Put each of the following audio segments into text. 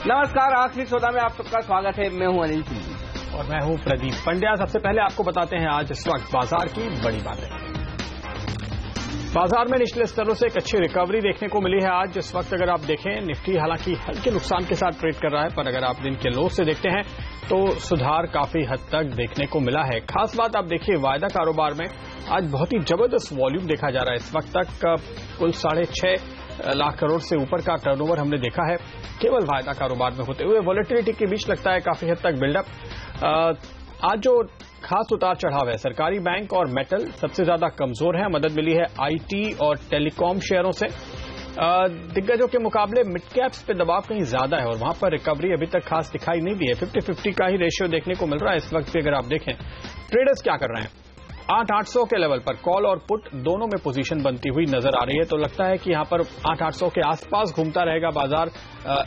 नमस्कार, आखिरी सौदा में आप सबका स्वागत है। मैं हूं अनिल सिंह और मैं हूं प्रदीप पंड्या। सबसे पहले आपको बताते हैं आज इस वक्त बाजार की बड़ी बातें। बाजार में निचले स्तरों से एक अच्छी रिकवरी देखने को मिली है आज। इस वक्त अगर आप देखें, निफ्टी हालांकि हल्के नुकसान के साथ ट्रेड कर रहा है, पर अगर आप दिन के लो से देखते हैं तो सुधार काफी हद तक देखने को मिला है। खास बात आप देखिए, वायदा कारोबार में आज बहुत ही जबरदस्त वॉल्यूम देखा जा रहा है। इस वक्त तक कुल 6.5 लाख करोड़ से ऊपर का टर्नओवर हमने देखा है केवल वायदा कारोबार में होते हुए। वॉलेटिलिटी के बीच लगता है काफी हद तक बिल्डअप। आज जो खास उतार चढ़ाव है, सरकारी बैंक और मेटल सबसे ज्यादा कमजोर है। मदद मिली है आईटी और टेलीकॉम शेयरों से। दिग्गजों के मुकाबले मिड कैप्स पे दबाव कहीं ज्यादा है और वहां पर रिकवरी अभी तक खास दिखाई नहीं दी है। 50-50 का ही रेशियो देखने को मिल रहा है इस वक्त भी। अगर आप देखें ट्रेडर्स क्या कर रहे हैं, 800 के लेवल पर कॉल और पुट दोनों में पोजीशन बनती हुई नजर आ रही है। तो लगता है कि यहां पर 800 के आसपास घूमता रहेगा बाजार,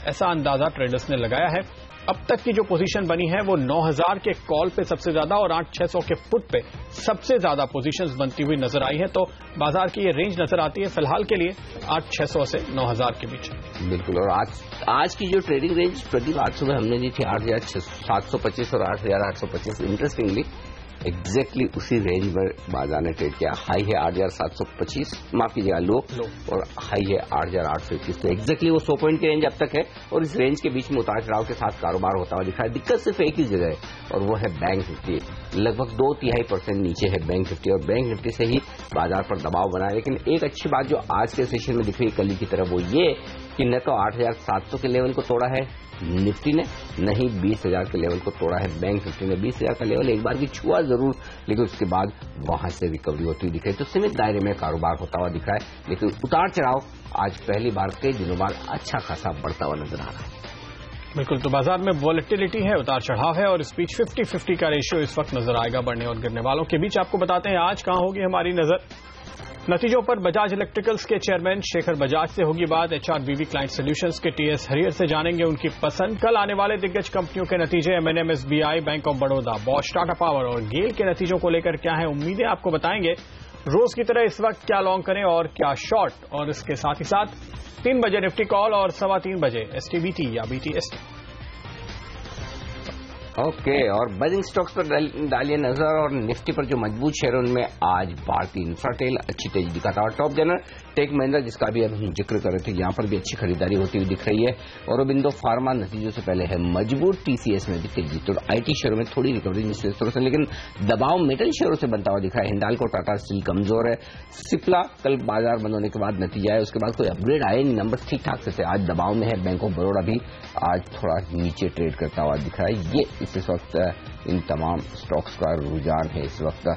ऐसा अंदाजा ट्रेडर्स ने लगाया है। अब तक की जो पोजीशन बनी है वो 9000 के कॉल पे सबसे ज्यादा और 8600 के पुट पे सबसे ज्यादा पोजीशंस बनती हुई नजर आई है। तो बाजार की ये रेंज नजर आती है फिलहाल के लिए 8600 से 9000 के बीच। बिल्कुल। और आज की जो ट्रेडिंग रेंज प्रदीप आज सुबह हमने दी थी 8725 और 8825। इंटरेस्टिंगली एग्जैक्टली उसी रेंज में बाजार ने ट्रेड किया। हाई है 8725, माफ कीजिएगा लो, और हाई है 8821। तो एग्जैक्टली वो 100 पॉइंट की रेंज अब तक है और इस रेंज के बीच में उतार चढ़ाव के साथ कारोबार होता हुआ दिख रहा है। दिक्कत सिर्फ एक ही जगह है और वो है बैंक निफ्टी। लगभग 2/3% नीचे है बैंक निफ्टी और बैंक निफ्टी से ही बाजार पर दबाव बना है। लेकिन एक अच्छी बात जो आज के सेशन में दिख रही है कल की तरह, वो ये कि न तो 8700 के लेवल को तोड़ा है निफ्टी ने, नहीं 20000 के लेवल को तोड़ा है बैंक निफ्टी ने। 20000 का लेवल एक बार भी छुआ जरूर, लेकिन उसके बाद वहां से रिकवरी होती हुई दिख रही है। तो सीमित दायरे में कारोबार होता हुआ दिख रहा है, लेकिन उतार चढ़ाव आज पहली बार कई दिनों बाद अच्छा खासा बढ़ता हुआ नजर आ रहा है। बिल्कुल। तो बाजार में वॉलेटिलिटी है, उतार चढ़ाव है और इस बीच 50-50 का रेशियो इस वक्त नजर आएगा बढ़ने और गिरने वालों के बीच। आपको बताते हैं आज कहां होगी हमारी नजर। नतीजों पर बजाज इलेक्ट्रिकल्स के चेयरमैन शेखर बजाज से होगी बात। एचआरबीवी क्लाइंट सॉल्यूशंस के टीएस हरियर से जानेंगे उनकी पसंद। कल आने वाले दिग्गज कंपनियों के नतीजे, MNM, SBI, bank of Baroda, Bosch, Tata power और गेल के नतीजों को लेकर क्या है उम्मीदें, आपको बताएंगे। रोज की तरह इस वक्त क्या लॉन्ग करें और क्या शॉर्ट, और इसके साथ ही साथ 3 बजे निफ्टी कॉल और 3:15 बजे एसटीबीटी या बीटीएसटी। ओके। और बजिंग स्टॉक्स पर डालिए नजर और निफ्टी पर जो मजबूत शेयर उनमें आज भारतीय इंफ्राटेल अच्छी तेजी दिखाता है। टॉप जनरल टेक महिंद्रा, जिसका भी अब हम जिक्र कर रहे थे, यहां पर भी अच्छी खरीदारी होती हुई दिख रही है। औरोबिंदो फार्मा नतीजों से पहले है मजबूत। टीसीएस में भी तेजी। तो आईटी शेयरों में थोड़ी रिकवरी निचले स्तरों से, लेकिन दबाव मेटल शेयरों से बनता हुआ दिख रहा है। हिंडाल्को, टाटा स्टील कमजोर है। सिप्ला कल बाजार बंद होने के बाद नतीजा है, उसके बाद कोई अपग्रेड आए नहीं, नंबर ठीक ठाक से थे। आज दबाव में है। बैंक ऑफ बड़ौदा भी आज थोड़ा नीचे ट्रेड करता हुआ दिख रहा है। ये इस वक्त इन तमाम स्टॉक्स का रुझान है इस वक्त।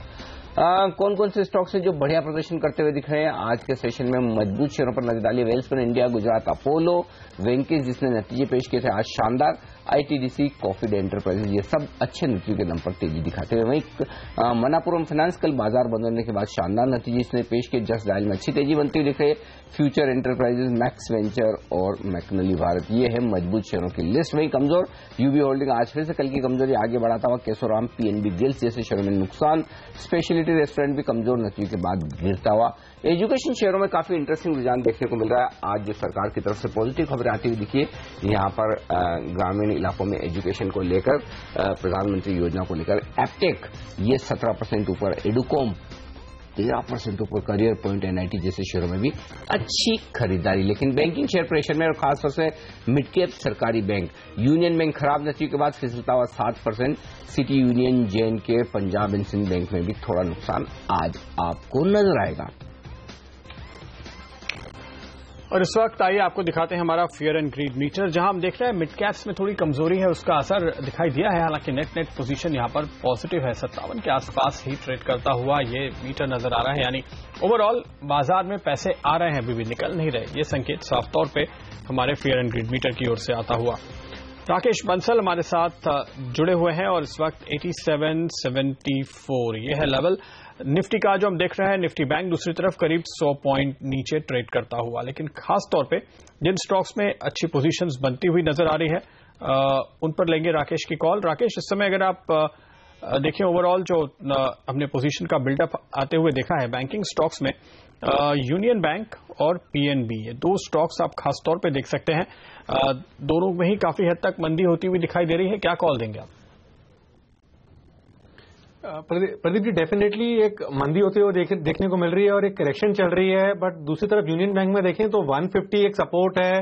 कौन कौन से स्टॉक्स है जो बढ़िया प्रदर्शन करते हुए दिख रहे हैं आज के सेशन में? मजबूत शेयरों पर नजर डालिए। वेल्सपन इंडिया, गुजरात अपोलो, वेंकीज जिसने नतीजे पेश किए थे आज शानदार, आईटीडीसी, कॉफीड एंटरप्राइजेज, ये सब अच्छे नतीजों के दम पर तेजी दिखाते हुए। वहीं मनापुरम फाइनेंस कल बाजार बंद होने के बाद शानदार नतीजे इसने पेश किए। जस्ट डायल में अच्छी तेजी बनती हुई दिख रही है। फ्यूचर एंटरप्राइजेज, मैक्स वेंचर और मैक्नली भारत, ये है मजबूत शेयरों की लिस्ट। वहीं कमजोर यूबी होल्डिंग आज फिर से कल की कमजोरी आगे बढ़ाता हुआ। केशोराम, पीएनबी, गिल्स जैसे शेयरों में नुकसान। स्पेशलिटी रेस्टोरेंट भी कमजोर नतीजों के बाद गिरता हुआ। एजुकेशन शेयरों में काफी इंटरेस्टिंग रुझान देखने को मिल रहा है। आज जो सरकार की तरफ से पॉजिटिव खबरें आती हुई दिखी है। यहां पर ग्रामीण इलाकों में एजुकेशन को लेकर, प्रधानमंत्री योजना को लेकर एपटेक ये 17% ऊपर, एडुकॉम 13% ऊपर, करियर पॉइंट, एनआईटी जैसे शेयरों में भी अच्छी खरीदारी। लेकिन बैंकिंग शेयर प्रेशर में और खासतौर से मिड कैप सरकारी बैंक, यूनियन बैंक खराब नतीजों के बाद फिसलता हुआ 7%। City Union, JNK, Punjab and Sind bank में भी थोड़ा नुकसान आज आपको नजर आएगा। और इस वक्त आइए आपको दिखाते हैं हमारा फियर एंड ग्रीड मीटर, जहां हम देख रहे हैं मिड कैप्स में थोड़ी कमजोरी है, उसका असर दिखाई दिया है। हालांकि नेट पोजीशन यहां पर पॉजिटिव है, 57 के आसपास ही ट्रेड करता हुआ ये मीटर नजर आ रहा है। यानी ओवरऑल बाजार में पैसे आ रहे हैं, अभी भी निकल नहीं रहे। ये संकेत साफ तौर पे हमारे फियर एंड ग्रीड मीटर की ओर से आता हुआ। राकेश बंसल हमारे साथ जुड़े हुए हैं और इस वक्त 8774 ये है लेवल निफ्टी का जो हम देख रहे हैं। निफ्टी बैंक दूसरी तरफ करीब 100 पॉइंट नीचे ट्रेड करता हुआ, लेकिन खास तौर पे जिन स्टॉक्स में अच्छी पोजीशंस बनती हुई नजर आ रही है उन पर लेंगे राकेश की कॉल। राकेश, इस समय अगर आप देखिए ओवरऑल जो हमने पोजीशन का बिल्डअप आते हुए देखा है बैंकिंग स्टॉक्स में, यूनियन बैंक और पीएनबी, ये दो स्टॉक्स आप खास तौर पे देख सकते हैं। दोनों में ही काफी हद तक मंदी होती हुई दिखाई दे रही है, क्या कॉल देंगे आप? प्रदीप जी, डेफिनेटली एक मंदी होते हुए देखने को मिल रही है और एक करेक्शन चल रही है। बट दूसरी तरफ यूनियन बैंक में देखें तो 150 एक सपोर्ट है,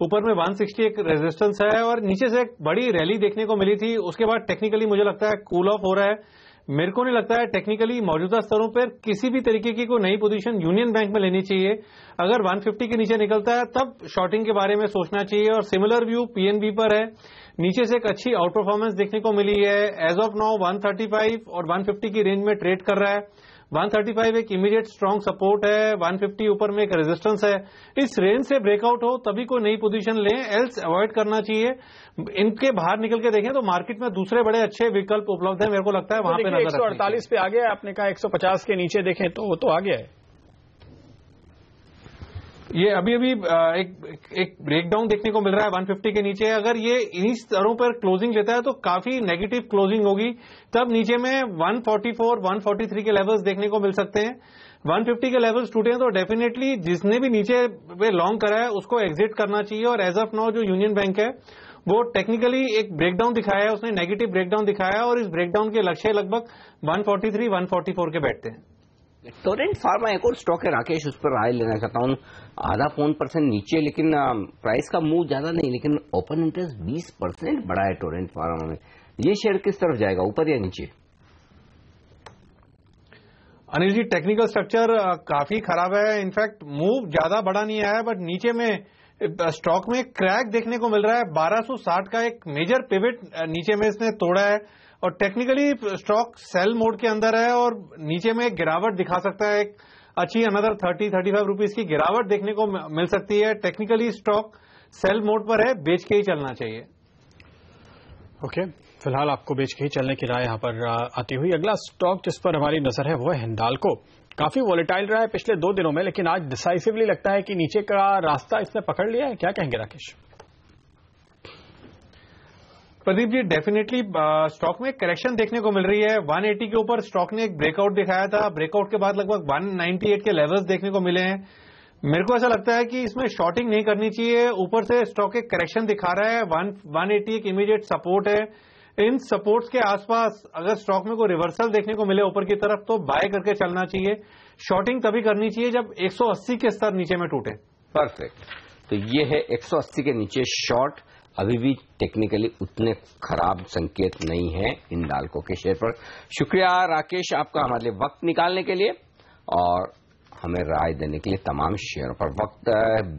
ऊपर में 160 एक रेजिस्टेंस है और नीचे से एक बड़ी रैली देखने को मिली थी। उसके बाद टेक्निकली मुझे लगता है कूल ऑफ हो रहा है। मेरे को नहीं लगता है टेक्निकली मौजूदा स्तरों पर किसी भी तरीके की कोई नई पोजीशन यूनियन बैंक में लेनी चाहिए। अगर 150 के नीचे निकलता है तब शॉर्टिंग के बारे में सोचना चाहिए और सिमिलर व्यू पीएनबी पर है। नीचे से एक अच्छी आउट परफॉर्मेंस देखने को मिली है। एज ऑफ नाउ 135 और 150 की रेंज में ट्रेड कर रहा है। 135 एक इमीडिएट स्ट्रांग सपोर्ट है, 150 ऊपर में एक रेजिस्टेंस है। इस रेंज से ब्रेकआउट हो तभी कोई नई पोजीशन लें, एल्स अवॉइड करना चाहिए। इनके बाहर निकल के देखें तो मार्केट में दूसरे बड़े अच्छे विकल्प उपलब्ध है, मेरे को लगता है वहां पे नजर 148 पे आ गया, आपने कहा 150 के नीचे देखें तो वो तो आ गया है। ये अभी एक ब्रेकडाउन देखने को मिल रहा है 150 के नीचे। अगर ये इन्हीं स्तरों पर क्लोजिंग लेता है तो काफी नेगेटिव क्लोजिंग होगी, तब नीचे में 144, 143 के लेवल्स देखने को मिल सकते हैं। 150 के लेवल्स टूटे हैं तो डेफिनेटली जिसने भी नीचे पे लॉन्ग करा है उसको एग्जिट करना चाहिए। और एज ऑफ नाउ जो यूनियन बैंक है वो टेक्निकली एक ब्रेकडाउन दिखाया है, उसने नेगेटिव ब्रेकडाउन दिखाया है और इस ब्रेकडाउन के लक्ष्य लगभग 143, 144 के बैठते हैं। टोरेंट फार्मा एक और स्टॉक है राकेश, उस पर राय लेना चाहता हूँ। 0.5% नीचे, लेकिन प्राइस का मूव ज्यादा नहीं, लेकिन ओपन इंटरेस्ट 20% बढ़ा है टोरेंट फार्मा में। ये शेयर किस तरफ जाएगा, ऊपर या नीचे? अनिल जी, टेक्निकल स्ट्रक्चर काफी खराब है। इनफैक्ट मूव ज्यादा बड़ा नहीं आया है, बट नीचे में स्टॉक में क्रैक देखने को मिल रहा है। 1260 का एक मेजर पिवट नीचे में इसने तोड़ा है और टेक्निकली स्टॉक सेल मोड के अंदर है और नीचे में एक गिरावट दिखा सकता है। एक अच्छी अनदर 30-35 रुपीज की गिरावट देखने को मिल सकती है। टेक्निकली स्टॉक सेल मोड पर है, बेच के ही चलना चाहिए। ओके, फिलहाल आपको बेच के ही चलने की राय यहां पर आती हुई। अगला स्टॉक जिस पर हमारी नजर है वो है हिंडाल्को। काफी वॉलेटाइल रहा है पिछले 2 दिनों में, लेकिन आज डिसाइसिवली लगता है कि नीचे का रास्ता इसने पकड़ लिया है। क्या कहेंगे राकेश? प्रदीप जी, डेफिनेटली स्टॉक में करेक्शन देखने को मिल रही है। 180 के ऊपर स्टॉक ने एक ब्रेकआउट दिखाया था, ब्रेकआउट के बाद लगभग 198 के लेवल्स देखने को मिले हैं। मेरे को ऐसा लगता है कि इसमें शॉर्टिंग नहीं करनी चाहिए। ऊपर से स्टॉक एक करेक्शन दिखा रहा है, 180 एक इमीडिएट सपोर्ट है। इन सपोर्ट्स के आसपास अगर स्टॉक में कोई रिवर्सल देखने को मिले ऊपर की तरफ तो बाय करके चलना चाहिए। शॉर्टिंग तभी करनी चाहिए जब 180 के स्तर नीचे में टूटे। परफेक्ट, तो ये है 180 के नीचे शॉर्ट। अभी भी टेक्निकली उतने खराब संकेत नहीं है हिंडाल्को के शेयर पर। शुक्रिया राकेश आपका हमारे लिए वक्त निकालने के लिए और हमें राय देने के लिए तमाम शेयरों पर। वक्त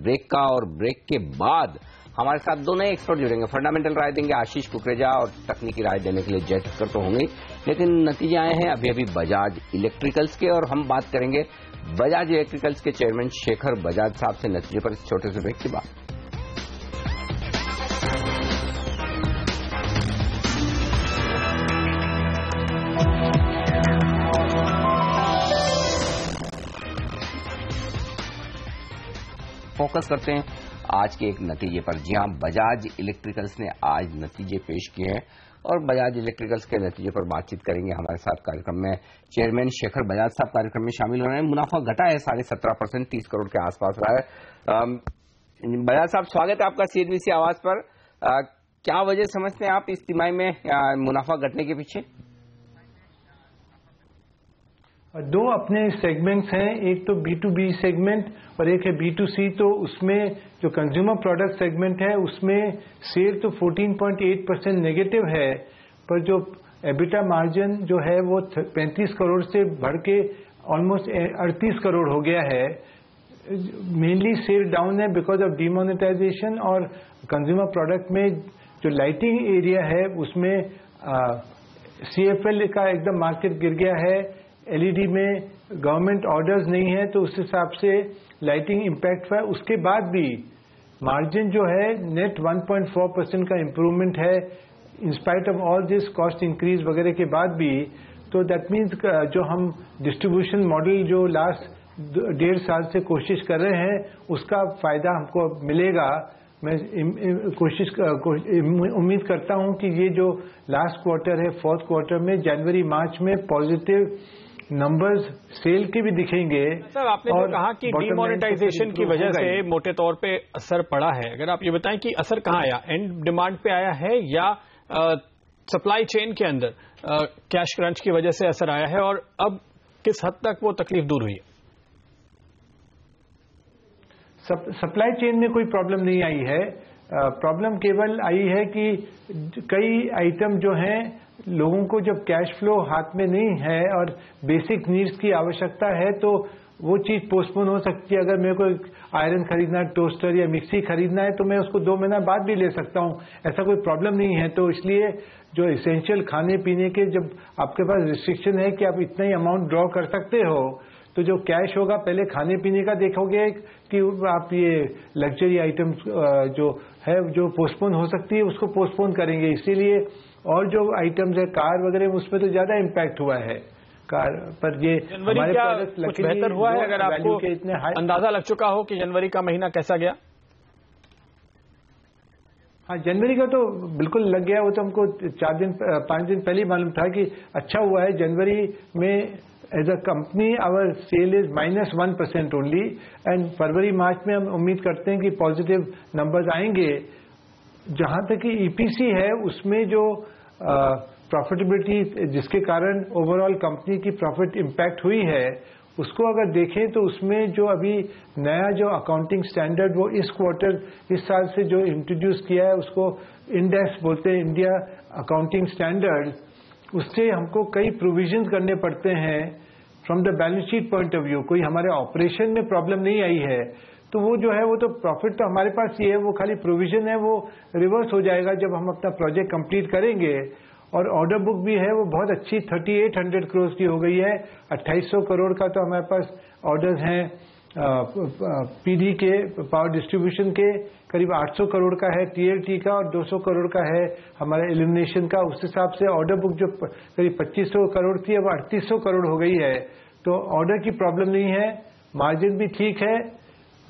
ब्रेक का, और ब्रेक के बाद हमारे साथ 2 नए एक्सपर्ट जुड़ेंगे। फंडामेंटल राय देंगे आशीष कुकरेजा और तकनीकी राय देने के लिए जय ठक्कर तो होंगे, लेकिन नतीजे आए हैं अभी बजाज इलेक्ट्रिकल्स के, और हम बात करेंगे बजाज इलेक्ट्रिकल्स के चेयरमैन शेखर बजाज साहब से नतीजे पर। इस छोटे से ब्रेक के बाद फोकस करते हैं आज के एक नतीजे पर। जी हां, बजाज इलेक्ट्रिकल्स ने आज नतीजे पेश किए हैं और बजाज इलेक्ट्रिकल्स के नतीजे पर बातचीत करेंगे। हमारे साथ कार्यक्रम में चेयरमैन शेखर बजाज साहब कार्यक्रम में शामिल हो रहे हैं। मुनाफा घटा है 17.5%, 30 करोड़ के आसपास रहा है। बजाज साहब, स्वागत है आपका सीएनबीसी आवाज पर। क्या वजह समझते हैं आप इस तिमाही में मुनाफा घटने के पीछे? 2 अपने सेगमेंट्स हैं, एक तो B2B सेगमेंट और एक है B2C। तो उसमें जो कंज्यूमर प्रोडक्ट सेगमेंट है उसमें सेल तो 14.8% नेगेटिव है, पर जो एबिटा मार्जिन जो है वो 35 करोड़ से बढ़ के ऑलमोस्ट 38 करोड़ हो गया है। मेनली सेल डाउन है बिकॉज ऑफ डिमोनेटाइजेशन, और कंज्यूमर प्रोडक्ट में जो लाइटिंग एरिया है उसमें CFL का एकदम मार्केट गिर गया है। LED में गवर्नमेंट ऑर्डर्स नहीं है तो उस हिसाब से लाइटिंग इम्पैक्ट हुआ है। उसके बाद भी मार्जिन जो है नेट 1.4% का इम्प्रूवमेंट है in spite of all this cost increase वगैरह के बाद भी। तो दैट मीन्स जो हम डिस्ट्रीब्यूशन मॉडल जो लास्ट 1.5 साल से कोशिश कर रहे हैं उसका फायदा हमको मिलेगा। मैं उम्मीद करता हूं कि ये जो लास्ट क्वार्टर है, फोर्थ क्वार्टर में, जनवरी मार्च में पॉजिटिव नंबर्स सेल के भी दिखेंगे। सर, आपने जो कहा कि डीमोनेटाइजेशन की वजह से मोटे तौर पे असर पड़ा है, अगर आप ये बताएं कि असर कहाँ आया, एंड डिमांड पे आया है या सप्लाई चेन के अंदर कैश क्रंच की वजह से असर आया है, और अब किस हद तक वो तकलीफ दूर हुई है? सप्लाई चेन में कोई प्रॉब्लम नहीं आई है। प्रॉब्लम केवल आई है कि कई आइटम जो हैं, लोगों को जब कैश फ्लो हाथ में नहीं है और बेसिक नीड्स की आवश्यकता है तो वो चीज पोस्टपोन हो सकती है। अगर मेरे को आयरन खरीदना है, टोस्टर या मिक्सी खरीदना है, तो मैं उसको 2 महीना बाद भी ले सकता हूं, ऐसा कोई प्रॉब्लम नहीं है। तो इसलिए जो इसेंशियल खाने पीने के, जब आपके पास रिस्ट्रिक्शन है कि आप इतना ही अमाउंट ड्रॉ कर सकते हो, तो जो कैश होगा पहले खाने पीने का देखोगे कि आप ये लग्जरी आइटम्स जो है जो पोस्टपोन हो सकती है उसको पोस्टपोन करेंगे। इसीलिए और जो आइटम्स है कार वगैरह, उसमें तो ज्यादा इम्पैक्ट हुआ है कार पर। ये जनवरी क्या कुछ बेहतर हुआ है? अगर आपको अंदाजा लग चुका हो कि जनवरी का महीना कैसा गया? हाँ, जनवरी का तो बिल्कुल लग गया। वो तो हमको 5 दिन पहले ही मालूम था कि अच्छा हुआ है। जनवरी में as a company our sale is -1% only, and फरवरी मार्च में हम उम्मीद करते हैं कि पॉजिटिव नंबर्स आएंगे। जहां तक कि ईपीसी है, उसमें जो प्रॉफिटेबिलिटी जिसके कारण ओवरऑल कंपनी की प्रॉफिट इम्पैक्ट हुई है, उसको अगर देखें तो उसमें जो अभी नया जो अकाउंटिंग स्टैंडर्ड वो इस क्वार्टर, इस साल से जो इंट्रोड्यूस किया है, उसको इंडेक्स बोलते हैं, इंडिया अकाउंटिंग स्टैंडर्ड, उससे हमको कई प्रोविजंस करने पड़ते हैं from the balance sheet point of view. कोई हमारे ऑपरेशन में प्रॉब्लम नहीं आई है, तो वो जो है वो तो प्रॉफिट तो हमारे पास ही है, वो खाली प्रोविजन है, वो रिवर्स हो जाएगा जब हम अपना प्रोजेक्ट कंप्लीट करेंगे। और ऑर्डर बुक भी है वो बहुत अच्छी 3800 करोड़ की हो गई है। 2800 करोड़ का तो हमारे पास ऑर्डर्स हैं पीडी के, पावर डिस्ट्रीब्यूशन के, करीब 800 करोड़ का है टीएलटी का, और 200 करोड़ का है हमारा इल्यूमिनेशन का। उस हिसाब से ऑर्डर बुक जो करीब 2500 करोड़ थी, अब 3800 करोड़ हो गई है। तो ऑर्डर की प्रॉब्लम नहीं है, मार्जिन भी ठीक है,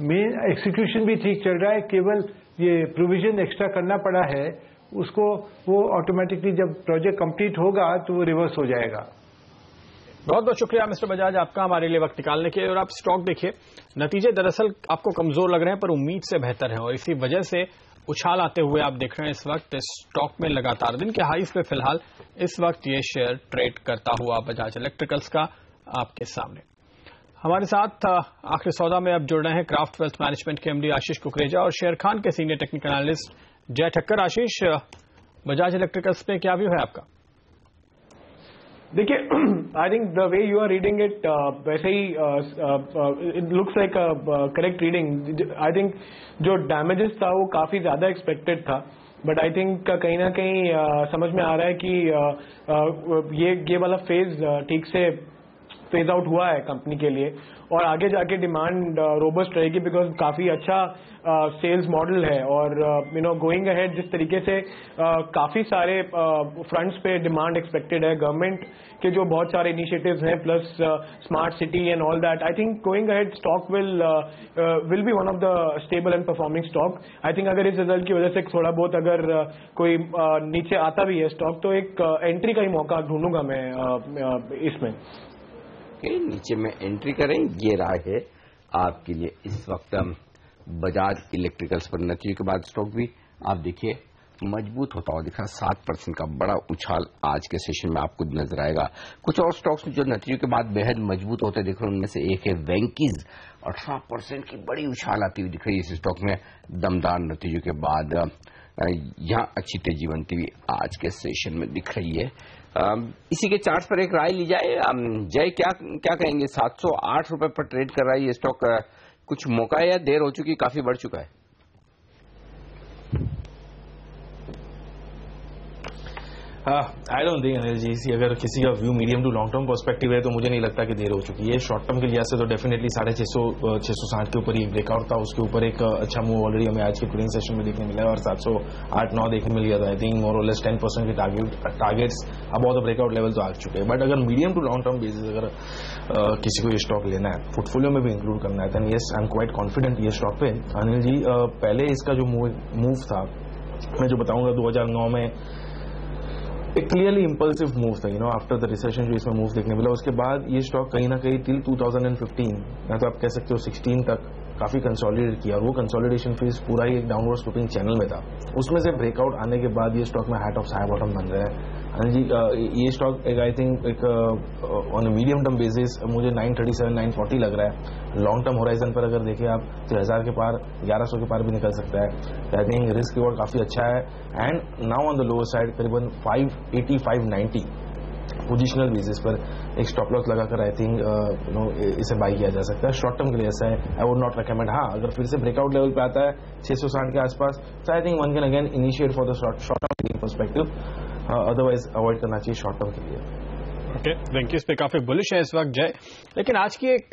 मेन एक्सिक्यूशन भी ठीक चल रहा है। केवल ये प्रोविजन एक्स्ट्रा करना पड़ा है, उसको वो ऑटोमेटिकली जब प्रोजेक्ट कंप्लीट होगा तो वो रिवर्स हो जाएगा। बहुत बहुत शुक्रिया मिस्टर बजाज आपका हमारे लिए वक्त निकालने के। और आप स्टॉक देखिए, नतीजे दरअसल आपको कमजोर लग रहे हैं पर उम्मीद से बेहतर हैं, और इसी वजह से उछाल आते हुए आप देख रहे हैं इस वक्त स्टॉक में लगातार दिन के हाईज पे फिलहाल इस वक्त ये शेयर ट्रेड करता हुआ बजाज इलेक्ट्रिकल्स का आपके सामने। हमारे साथ आखिरी सौदा में अब जुड़ रहे हैं क्राफ्ट वेल्थ मैनेजमेंट के एमडी आशीष कुकरेजा और शेर खान के सीनियर टेक्निकल एनालिस्ट जय ठक्कर। आशीष, बजाज इलेक्ट्रिकल्स पे क्या व्यू है आपका? देखिए, I think the way you are reading it, वैसे ही it looks like correct reading. I think जो डैमेजेस था वो काफी ज्यादा एक्सपेक्टेड था, बट आई थिंक कहीं ना कहीं समझ में आ रहा है कि ये वाला फेज ठीक से फेज आउट हुआ है कंपनी के लिए, और आगे जाके डिमांड रोबस्ट रहेगी बिकॉज काफी अच्छा सेल्स मॉडल है। और गोइंग अहेड जिस तरीके से काफी सारे फ्रंट्स पे डिमांड एक्सपेक्टेड है, गवर्नमेंट के जो बहुत सारे इनिशिएटिव्स हैं, plus smart city and all that, I think going ahead stock will be one of the stable and performing stock. I think अगर इस रिजल्ट की वजह से थोड़ा बहुत अगर कोई नीचे आता भी है स्टॉक, तो एक एंट्री का ही मौका ढूंढूंगा मैं इसमें। नीचे में एंट्री करें, ये राह है आपके लिए इस वक्त बजाज इलेक्ट्रिकल्स पर। नतीजों के बाद स्टॉक भी आप देखिए मजबूत होता हुआ दिखा, 7% का बड़ा उछाल आज के सेशन में आपको नजर आएगा। कुछ और स्टॉक्स जो नतीजों के बाद बेहद मजबूत होते दिख रहे हैं, उनमें से एक है वेंकीज, 18% की बड़ी उछाल आती हुई दिख रही है इस स्टॉक में दमदार नतीजों के बाद। यहां अच्छी तेजी बनती हुई आज के सेशन में दिख रही है। इसी के चार्ट पर एक राय ली जाए। जय, क्या कहेंगे? 708 रुपए पर ट्रेड कर रहा है ये स्टॉक, कुछ मौका है या देर हो चुकी, काफी बढ़ चुका है? I don't think Anil ji, अगर किसी का view medium to long term perspective है तो मुझे नहीं लगता कि देर हो चुकी है। शॉर्ट टर्म के लिहाज से तो डेफिनेटली 660 के ऊपर ही ब्रेकआउट था, उसके ऊपर एक अच्छा मूव ऑलरेडी हमें आज के ट्रेडिंग सेशन में देखने मिला है और 708-9 देखने मिल गया था। आई थिंक मोर और लेस 10% के targets about the breakout level तो आ चुके हैं। बट अगर medium to long term basis अगर किसी को ये स्टॉक लेना है, पोर्टफोलियो में भी इंक्लूड करना है, then yes I am quite confident ये स्टॉक पे। अनिल जी, पहले इसका जो मूव था मैं जो बताऊंगा 2009 में एक क्लियरली इंपल्सिव मूव था, आफ्टर द रिसेशन जो इसमें मूव देखने मिला। उसके बाद ये स्टॉक कहीं ना कहीं टिल 2015 या तो आप कह सकते हो 16 तक काफी कंसोलिडेट किया और वो कंसोलिडेशन फेज पूरा ही एक डाउनवर्ड स्लोपिंग चैनल में था। उसमें से ब्रेकआउट आने के बाद ये स्टॉक में हाई टॉप हाई बॉटम बन रहा है। जी, ये स्टॉक एक आई थिंक एक ऑन मीडियम टर्म बेसिस मुझे 937-940 लग रहा है। लॉन्ग टर्म होराइजन पर अगर देखें आप तो 1000 के पार 1100 के पार भी निकल सकता है। आई थिंक रिस्क रिवॉर्ड काफी अच्छा है and now on the lower side करीबन 580-590 पोजिशनल बेसिस पर एक स्टॉप लॉस लगाकर आई थिंक इसे बाई किया जा सकता है। शॉर्ट टर्म के लिए ऐसा है, आई वुड नॉट रिकमेंड। हाँ, अगर फिर से ब्रेकआउट लेवल पे आता है 660 के आसपास तो I think one can again initiate for the short term perspective, otherwise avoid करना चाहिए शॉर्ट टर्म के लिए। ओके, वेंकीस पे काफी बुलिश है इस वक्त जय, लेकिन आज की एक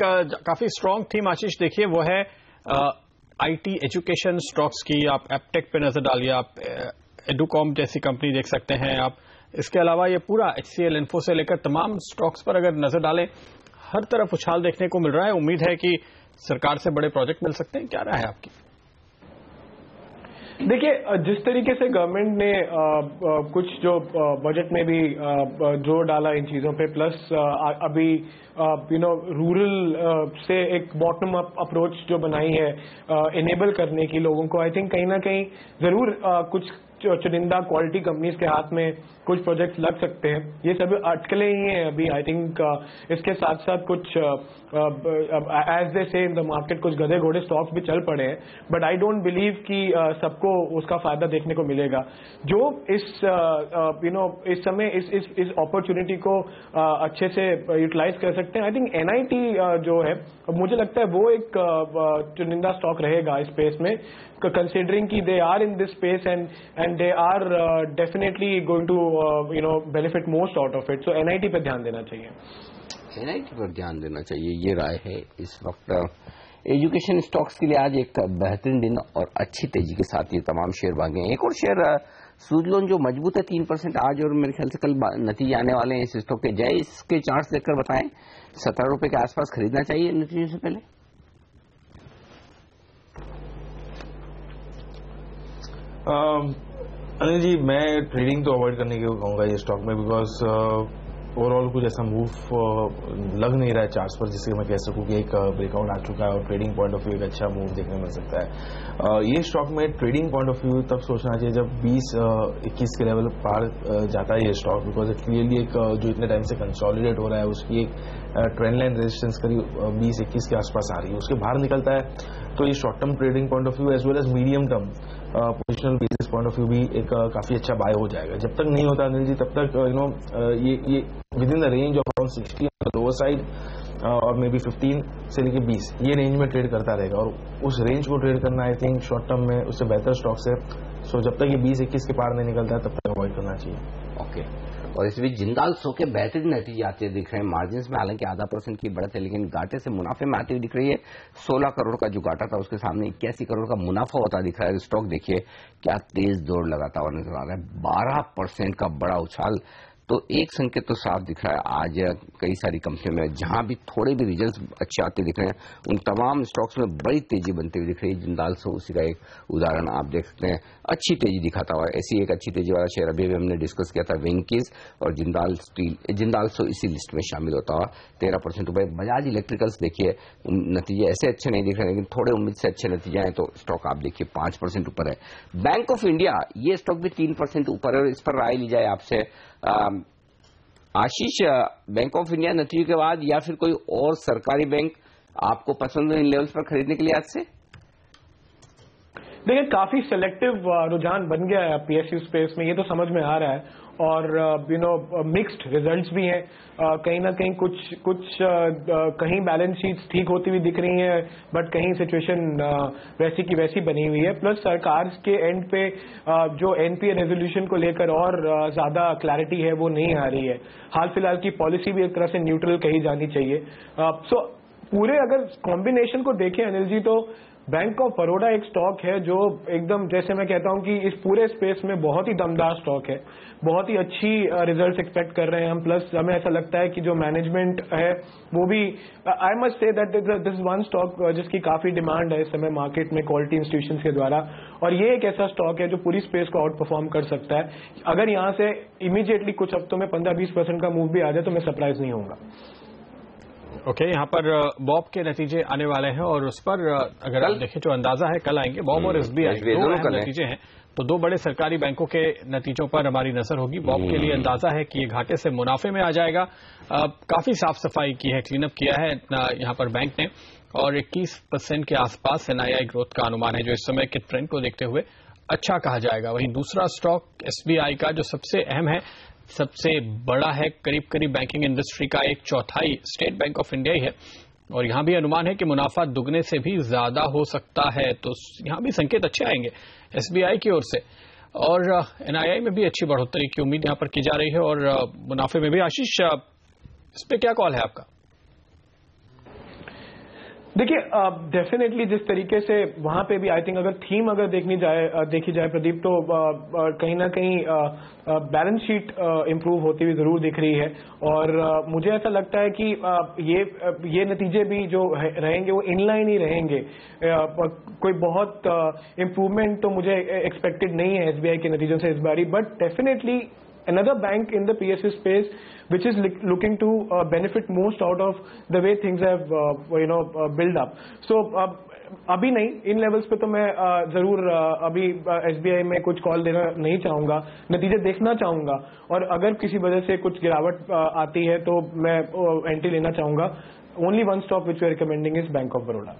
काफी स्ट्रांग थीम आशीष देखिए वो है आईटी एजुकेशन स्टॉक्स की। आप एपटेक पे नजर डालिए, आप एडुकॉम जैसी कंपनी देख सकते हैं आप। इसके अलावा ये पूरा HCL इन्फो से लेकर तमाम स्टॉक्स पर अगर नजर डालें, हर तरफ उछाल देखने को मिल रहा है। उम्मीद है कि सरकार से बड़े प्रोजेक्ट मिल सकते हैं। क्या राय है आपकी? देखिए, जिस तरीके से गवर्नमेंट ने कुछ जो बजट में भी जोर डाला इन चीजों पे, प्लस अभी रूरल से एक बॉटम अप अप्रोच जो बनाई है इनेबल करने की लोगों को, आई थिंक कहीं ना कहीं जरूर कुछ चुनिंदा क्वालिटी कंपनीज के हाथ में कुछ प्रोजेक्ट्स लग सकते हैं। ये सब अटकले ही हैं अभी। आई थिंक इसके साथ साथ कुछ एज दे से इन द मार्केट कुछ गधे घोड़े स्टॉक्स भी चल पड़े हैं, बट आई डोंट बिलीव कि सबको उसका फायदा देखने को मिलेगा। जो इस इस समय इस अपॉर्चुनिटी को अच्छे से यूटिलाइज कर सकते हैं, आई थिंक NIT जो है मुझे लगता है वो एक चुनिंदा स्टॉक रहेगा इस स्पेस में, कंसिडरिंग कि they are in this space and they are definitely going to benefit most out of it. So NIT पे ध्यान देना चाहिए। NIT पर ध्यान देना चाहिए, ये राय है। इस वक्त एजुकेशन स्टॉक्स के लिए आज एक बेहतरीन दिन और अच्छी तेजी के साथ ये तमाम शेयर भागे हैं। एक और शेयर सूजलोन जो मजबूत है 3% आज, और मेरे ख्याल से कल नतीजे आने वाले हैं इस स्टॉक के। जय, इसके चार्ट्स देखकर बताएं, 17 रुपए के आसपास खरीदना चाहिए नतीजों से पहले? अनिल जी, मैं ट्रेडिंग तो अवॉइड करने को कहूँगा ये स्टॉक में, बिकॉज ओवरऑल कुछ ऐसा मूव लग नहीं रहा है चार्ट्स पर जिससे मैं कह सकूं कि एक ब्रेकआउट आ चुका है और ट्रेडिंग पॉइंट ऑफ व्यू एक अच्छा मूव देखने मिल सकता है। ये स्टॉक में ट्रेडिंग पॉइंट ऑफ व्यू तब सोचना चाहिए जब 20-21 के लेवल पार जाता है ये स्टॉक, बिकॉज क्लियरली एक जो इतने टाइम से कंसोलिडेट हो रहा है उसकी एक ट्रेंड लाइन रेजिस्टेंस करीब 20-21 के आसपास आ रही है, उसके बाहर निकलता है तो ये short term trading point of view as well as medium term positional basis point of view भी एक काफी अच्छा बाय हो जाएगा। जब तक नहीं होता अनिल जी तब तक ये with in the range of around 60 on the lower side और मे बी 15 से लेकर 20 ये रेंज में ट्रेड करता रहेगा, और उस रेंज को ट्रेड करना आई थिंक शॉर्ट टर्म में उससे बेहतर स्टॉक्स है। सो जब तक ये 20-21 के पार नहीं निकलता है तब तक अवॉइड करना चाहिए। ओके, और इस बीच जिंदाल सो के बेहतरीन नतीजे आते दिख रहे हैं। मार्जिन में हालांकि ½ % की बढ़त है, लेकिन घाटे से मुनाफे में आती हुई दिख रही है। 16 करोड़ का जो घाटा था उसके सामने 81 करोड़ का मुनाफा होता दिख रहा है। स्टॉक देखिए क्या तेज दौड़ लगाता हुआ नजर आ रहा है, 12% का बड़ा उछाल। तो एक संकेत तो साफ दिख रहा है आज कई सारी कंपनियों में जहां भी थोड़े भी रिजल्ट्स अच्छे आते दिख रहे हैं उन तमाम स्टॉक्स में बड़ी तेजी बनती हुई दिख रही है। जिंदाल सो उसी का एक उदाहरण आप देख सकते हैं, अच्छी तेजी दिखाता हुआ। ऐसी एक अच्छी तेजी वाला शेयर अभी हमने डिस्कस किया था वेंकीज, और जिंदाल सो इसी लिस्ट में शामिल होता हुआ 13% ऊपर। बजाज इलेक्ट्रिकल्स देखिए नतीजे ऐसे अच्छे नहीं दिख रहे, लेकिन थोड़े उम्मीद से अच्छे नतीजे आए तो स्टॉक आप देखिए 5% ऊपर है। बैंक ऑफ इंडिया ये स्टॉक भी 3% ऊपर है, और इस पर राय ली जाए आपसे आशीष, बैंक ऑफ इंडिया नतीजों के बाद या फिर कोई और सरकारी बैंक आपको पसंद है इन लेवल्स पर खरीदने के लिए आज से? देखिए, काफी सिलेक्टिव रुझान बन गया है PSU स्पेस में, ये तो समझ में आ रहा है। और मिक्स्ड रिजल्ट्स भी हैं। कहीं ना कहीं कुछ कहीं बैलेंस शीट्स ठीक होती हुई दिख रही हैं, बट कहीं सिचुएशन वैसी की वैसी बनी हुई है। प्लस सरकार के एंड पे जो एनपीए रेजोल्यूशन को लेकर और ज्यादा क्लैरिटी है वो नहीं आ रही है। हाल फिलहाल की पॉलिसी भी एक तरह से न्यूट्रल कही जानी चाहिए। सो पूरे अगर कॉम्बिनेशन को देखें अनिल जी, तो बैंक ऑफ बड़ौदा एक स्टॉक है जो एकदम, जैसे मैं कहता हूं कि इस पूरे स्पेस में बहुत ही दमदार स्टॉक है, बहुत ही अच्छी रिजल्ट्स एक्सपेक्ट कर रहे हैं हम। प्लस हमें ऐसा लगता है कि जो मैनेजमेंट है वो भी, I must say that this is one stock जिसकी काफी डिमांड है इस समय मार्केट में क्वालिटी इंस्टीट्यूशंस के द्वारा, और ये एक ऐसा स्टॉक है जो पूरी स्पेस को आउट परफॉर्म कर सकता है। अगर यहां से इमीडिएटली कुछ हफ्तों में 15-20% का मूव भी आ जाए तो मैं सरप्राइज नहीं होऊंगा। ओके, यहाँ पर बॉब के नतीजे आने वाले हैं और उस पर अगर आप देखें जो अंदाजा है कल आएंगे बॉब और एसबीआई दो नतीजे हैं, तो दो बड़े सरकारी बैंकों के नतीजों पर हमारी नजर होगी। बॉब के लिए अंदाजा है कि ये घाटे से मुनाफे में आ जाएगा। काफी साफ सफाई की है, क्लीनअप किया है यहाँ पर बैंक ने, और 21% के आसपास एनआईआई ग्रोथ का अनुमान है जो इस समय के ट्रेंड को देखते हुए अच्छा कहा जाएगा। वहीं दूसरा स्टॉक एसबीआई का जो सबसे अहम है, सबसे बड़ा है, करीब करीब बैंकिंग इंडस्ट्री का 1/4 स्टेट बैंक ऑफ इंडिया ही है, और यहां भी अनुमान है कि मुनाफा दुगने से भी ज्यादा हो सकता है। तो यहां भी संकेत अच्छे आएंगे एसबीआई की ओर से, और एनआईआई में भी अच्छी बढ़ोतरी की उम्मीद यहां पर की जा रही है, और मुनाफे में भी। आशीष, इस पे क्या कॉल है आपका? देखिए, डेफिनेटली जिस तरीके से वहां पे भी आई थिंक अगर थीम अगर देखी जाए प्रदीप, तो कहीं ना कहीं बैलेंस शीट इंप्रूव होती हुई जरूर दिख रही है, और मुझे ऐसा लगता है कि ये नतीजे भी जो रहेंगे वो इनलाइन ही रहेंगे। कोई बहुत इंप्रूवमेंट तो मुझे एक्सपेक्टेड नहीं है एसबीआई के नतीजों से इस बारी, but definitely another bank in the PSU space which is looking to benefit most out of the way things have built up. So अभी नहीं, इन लेवल्स पे तो मैं जरूर अभी एसबीआई में कुछ कॉल देना नहीं चाहूंगा, नतीजे देखना चाहूंगा, और अगर किसी वजह से कुछ गिरावट आती है तो मैं एंट्री लेना चाहूंगा। Only one stock which we are recommending is bank of Baroda.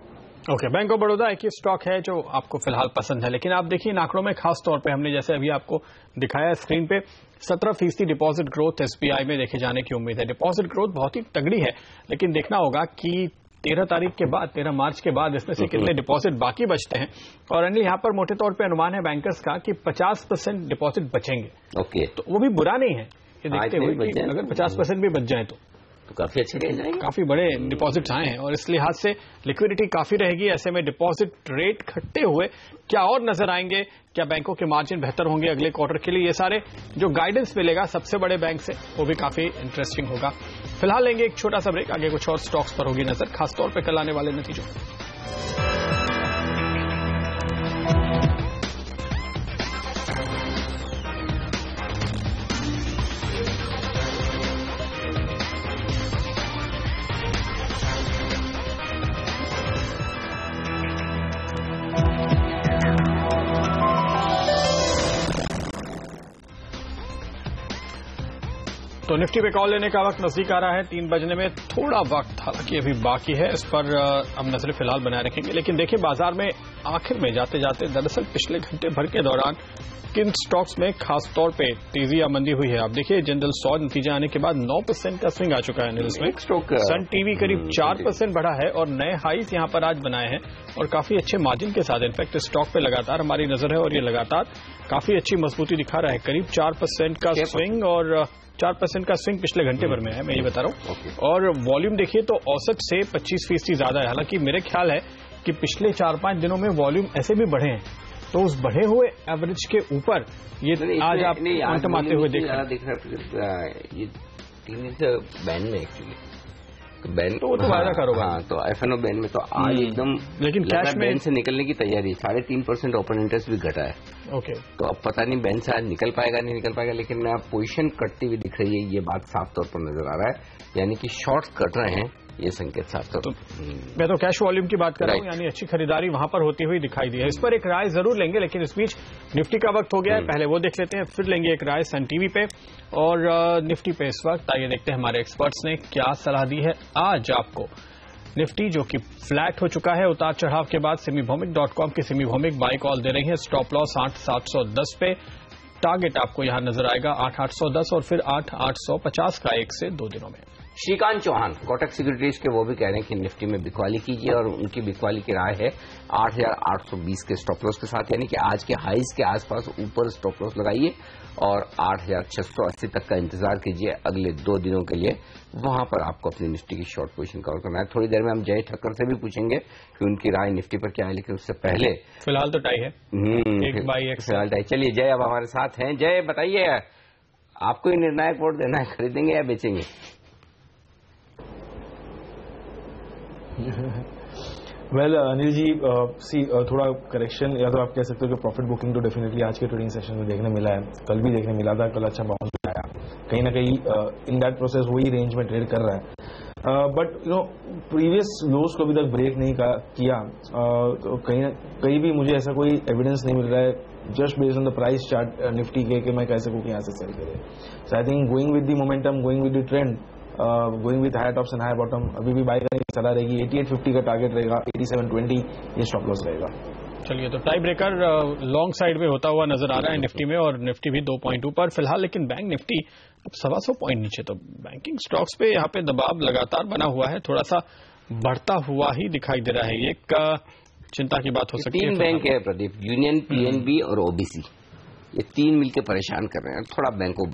Okay, bank of Baroda एक ही स्टॉक है जो आपको फिलहाल पसंद है, लेकिन आप देखिए इन आंकड़ों में खास तौर पे हमने जैसे अभी आपको दिखाया स्क्रीन पे 17% डिपॉजिट ग्रोथ एसबीआई में देखे जाने की उम्मीद है। डिपॉजिट ग्रोथ बहुत ही तगड़ी है, लेकिन देखना होगा कि 13 मार्च के बाद इसमें से कितने डिपॉजिट बाकी बचते हैं। और अनिल, यहाँ पर मोटे तौर पे अनुमान है बैंकर्स का कि 50% डिपॉजिट बचेंगे। ओके, तो वो भी बुरा नहीं है ये देखते हुए कि अगर 50% भी बच जाए तो काफी अच्छे रह जाएंगे, काफी बड़े डिपॉजिट आए हैं, और इस लिहाज से लिक्विडिटी काफी रहेगी। ऐसे में डिपॉजिट रेट घटते हुए क्या और नजर आएंगे, क्या बैंकों के मार्जिन बेहतर होंगे अगले क्वार्टर के लिए, ये सारे जो गाइडेंस मिलेगा सबसे बड़े बैंक से वो भी काफी इंटरेस्टिंग होगा। फिलहाल लेंगे एक छोटा सा ब्रेक, आगे कुछ और स्टॉक्स पर होगी नजर, खासतौर पर कल आने वाले नतीजों। तो निफ्टी पे कॉल लेने का वक्त नजदीक आ रहा है, 3 बजने में थोड़ा वक्त हालांकि अभी बाकी है, इस पर हम नजरें फिलहाल बनाए रखेंगे। लेकिन देखिए बाजार में आखिर में जाते जाते दरअसल पिछले घंटे भर के दौरान किन स्टॉक्स में खास तौर पे तेजी या मंदी हुई है। आप देखिए जनरल 100 नतीजे आने के बाद 9% का स्विंग आ चुका है इसमें। सन टीवी करीब 4% बढ़ा है और नए हाईस यहां पर आज बनाए हैं और काफी अच्छे मार्जिन के साथ। इनफैक्ट स्टॉक पे लगातार हमारी नजर है और ये लगातार काफी अच्छी मजबूती दिखा रहा है। करीब 4% का स्विंग, और 4% का स्विंग पिछले घंटे भर में है, मैं ये बता रहा हूं। और वॉल्यूम देखिए तो औसत से 25% ज्यादा है। हालांकि मेरे ख्याल है कि पिछले 4-5 दिनों में वॉल्यूम ऐसे भी बढ़े हैं, तो उस बढ़े हुए एवरेज के ऊपर ये आज आप क्वांटम आते हुए देख रहे हैं। ये 3 बैंड में एक्चुअली बैंड तो वो तो वायदा कारोबार। हाँ, तो एफएनओ बैंड में तो आज एकदम, लेकिन कैश में बैंड से निकलने की तैयारी, 3.5% ओपन इंटरेस्ट भी घटा है। ओके, तो अब पता नहीं बैंड से आज निकल पाएगा नहीं निकल पाएगा, लेकिन आप पोजीशन कटती हुई दिख रही है, ये बात साफ तौर पर नजर आ रहा है, यानी कि शॉर्ट्स कट रहे हैं, ये संकेत साफ तौर पर। मैं तो कैश वॉल्यूम की बात कर रहा हूं, यानी अच्छी खरीदारी वहां पर होती हुई दिखाई दी है। इस पर एक राय जरूर लेंगे, लेकिन इस बीच निफ्टी का वक्त हो गया है, पहले वो देख लेते हैं, फिर लेंगे एक राय सन टीवी पे और निफ्टी पे। इस वक्त आइए देखते हैं हमारे एक्सपर्ट्स ने क्या सलाह दी है आज आपको। निफ्टी जो कि फ्लैट हो चुका है उतार चढ़ाव के बाद, सेमीभौमिक.com की सेमीभौमिक बाय कॉल दे रही है, स्टॉप लॉस 8710 पे, टारगेट आपको यहां नजर आएगा 8810 और फिर 8850 का 1 से 2 दिनों में। श्रीकांत चौहान कोटक सिक्योरिटीज के वो भी कह रहे हैं कि निफ्टी में बिकवाली कीजिए और उनकी बिकवाली की राय है 8820 के स्टॉप लॉस के साथ, यानी कि आज के हाईज के आसपास ऊपर स्टॉप लॉस लगाइए और 8680 तक का इंतजार कीजिए अगले 2 दिनों के लिए। वहां पर आपको अपनी निफ्टी की शॉर्ट पोजीशन कवर करना है। थोड़ी देर में हम जय ठक्कर से भी पूछेंगे कि उनकी राय निफ्टी पर क्या है, लेकिन उससे पहले फिलहाल तो टाई है, एक बाई एक फिलहाल टाई। चलिए जय अब हमारे साथ हैं। जय बताइए, आपको ही निर्णायक वोट देना है, खरीदेंगे या बेचेंगे? वेल अनिल जी, थोड़ा करेक्शन या तो आप कह सकते हो कि प्रॉफिट बुकिंग तो डेफिनेटली आज के ट्रेडिंग सेशन में देखने मिला है, कल भी देखने मिला था, कल अच्छा बाउंस आया, कहीं ना कहीं इन दैट प्रोसेस वही रेंज में ट्रेड कर रहा है। बट प्रीवियस लोज को अभी तक ब्रेक नहीं किया, तो कहीं भी मुझे ऐसा कोई एविडेंस नहीं मिल रहा है just based on the price chart Nifty के कि मैं कह सकूं कि यहाँ से सेल करें। So I think going with the momentum, going with the trend, going with high tops and high bottom, अभी भी बाय करने की सलाह रहेगी। 8850 का टारगेट रहेगा, 8720 ये स्टॉप लॉस रहेगा। चलिए, तो टाई ब्रेकर लॉन्ग साइड में होता हुआ नजर आ रहा है निफ्टी में, और निफ्टी भी 2 पॉइंट ऊपर फिलहाल, लेकिन बैंक निफ्टी अब 125 पॉइंट नीचे। तो बैंकिंग स्टॉक्स पे यहाँ पे दबाव लगातार बना हुआ है, थोड़ा सा बढ़ता हुआ ही दिखाई दे रहा है। ये एक चिंता की बात हो सकती है। 3 बैंक है प्रदीप, यूनियन, पीएनबी और ओबीसी, ये 3 मिलकर परेशान कर रहे हैं। थोड़ा बैंक ऑफ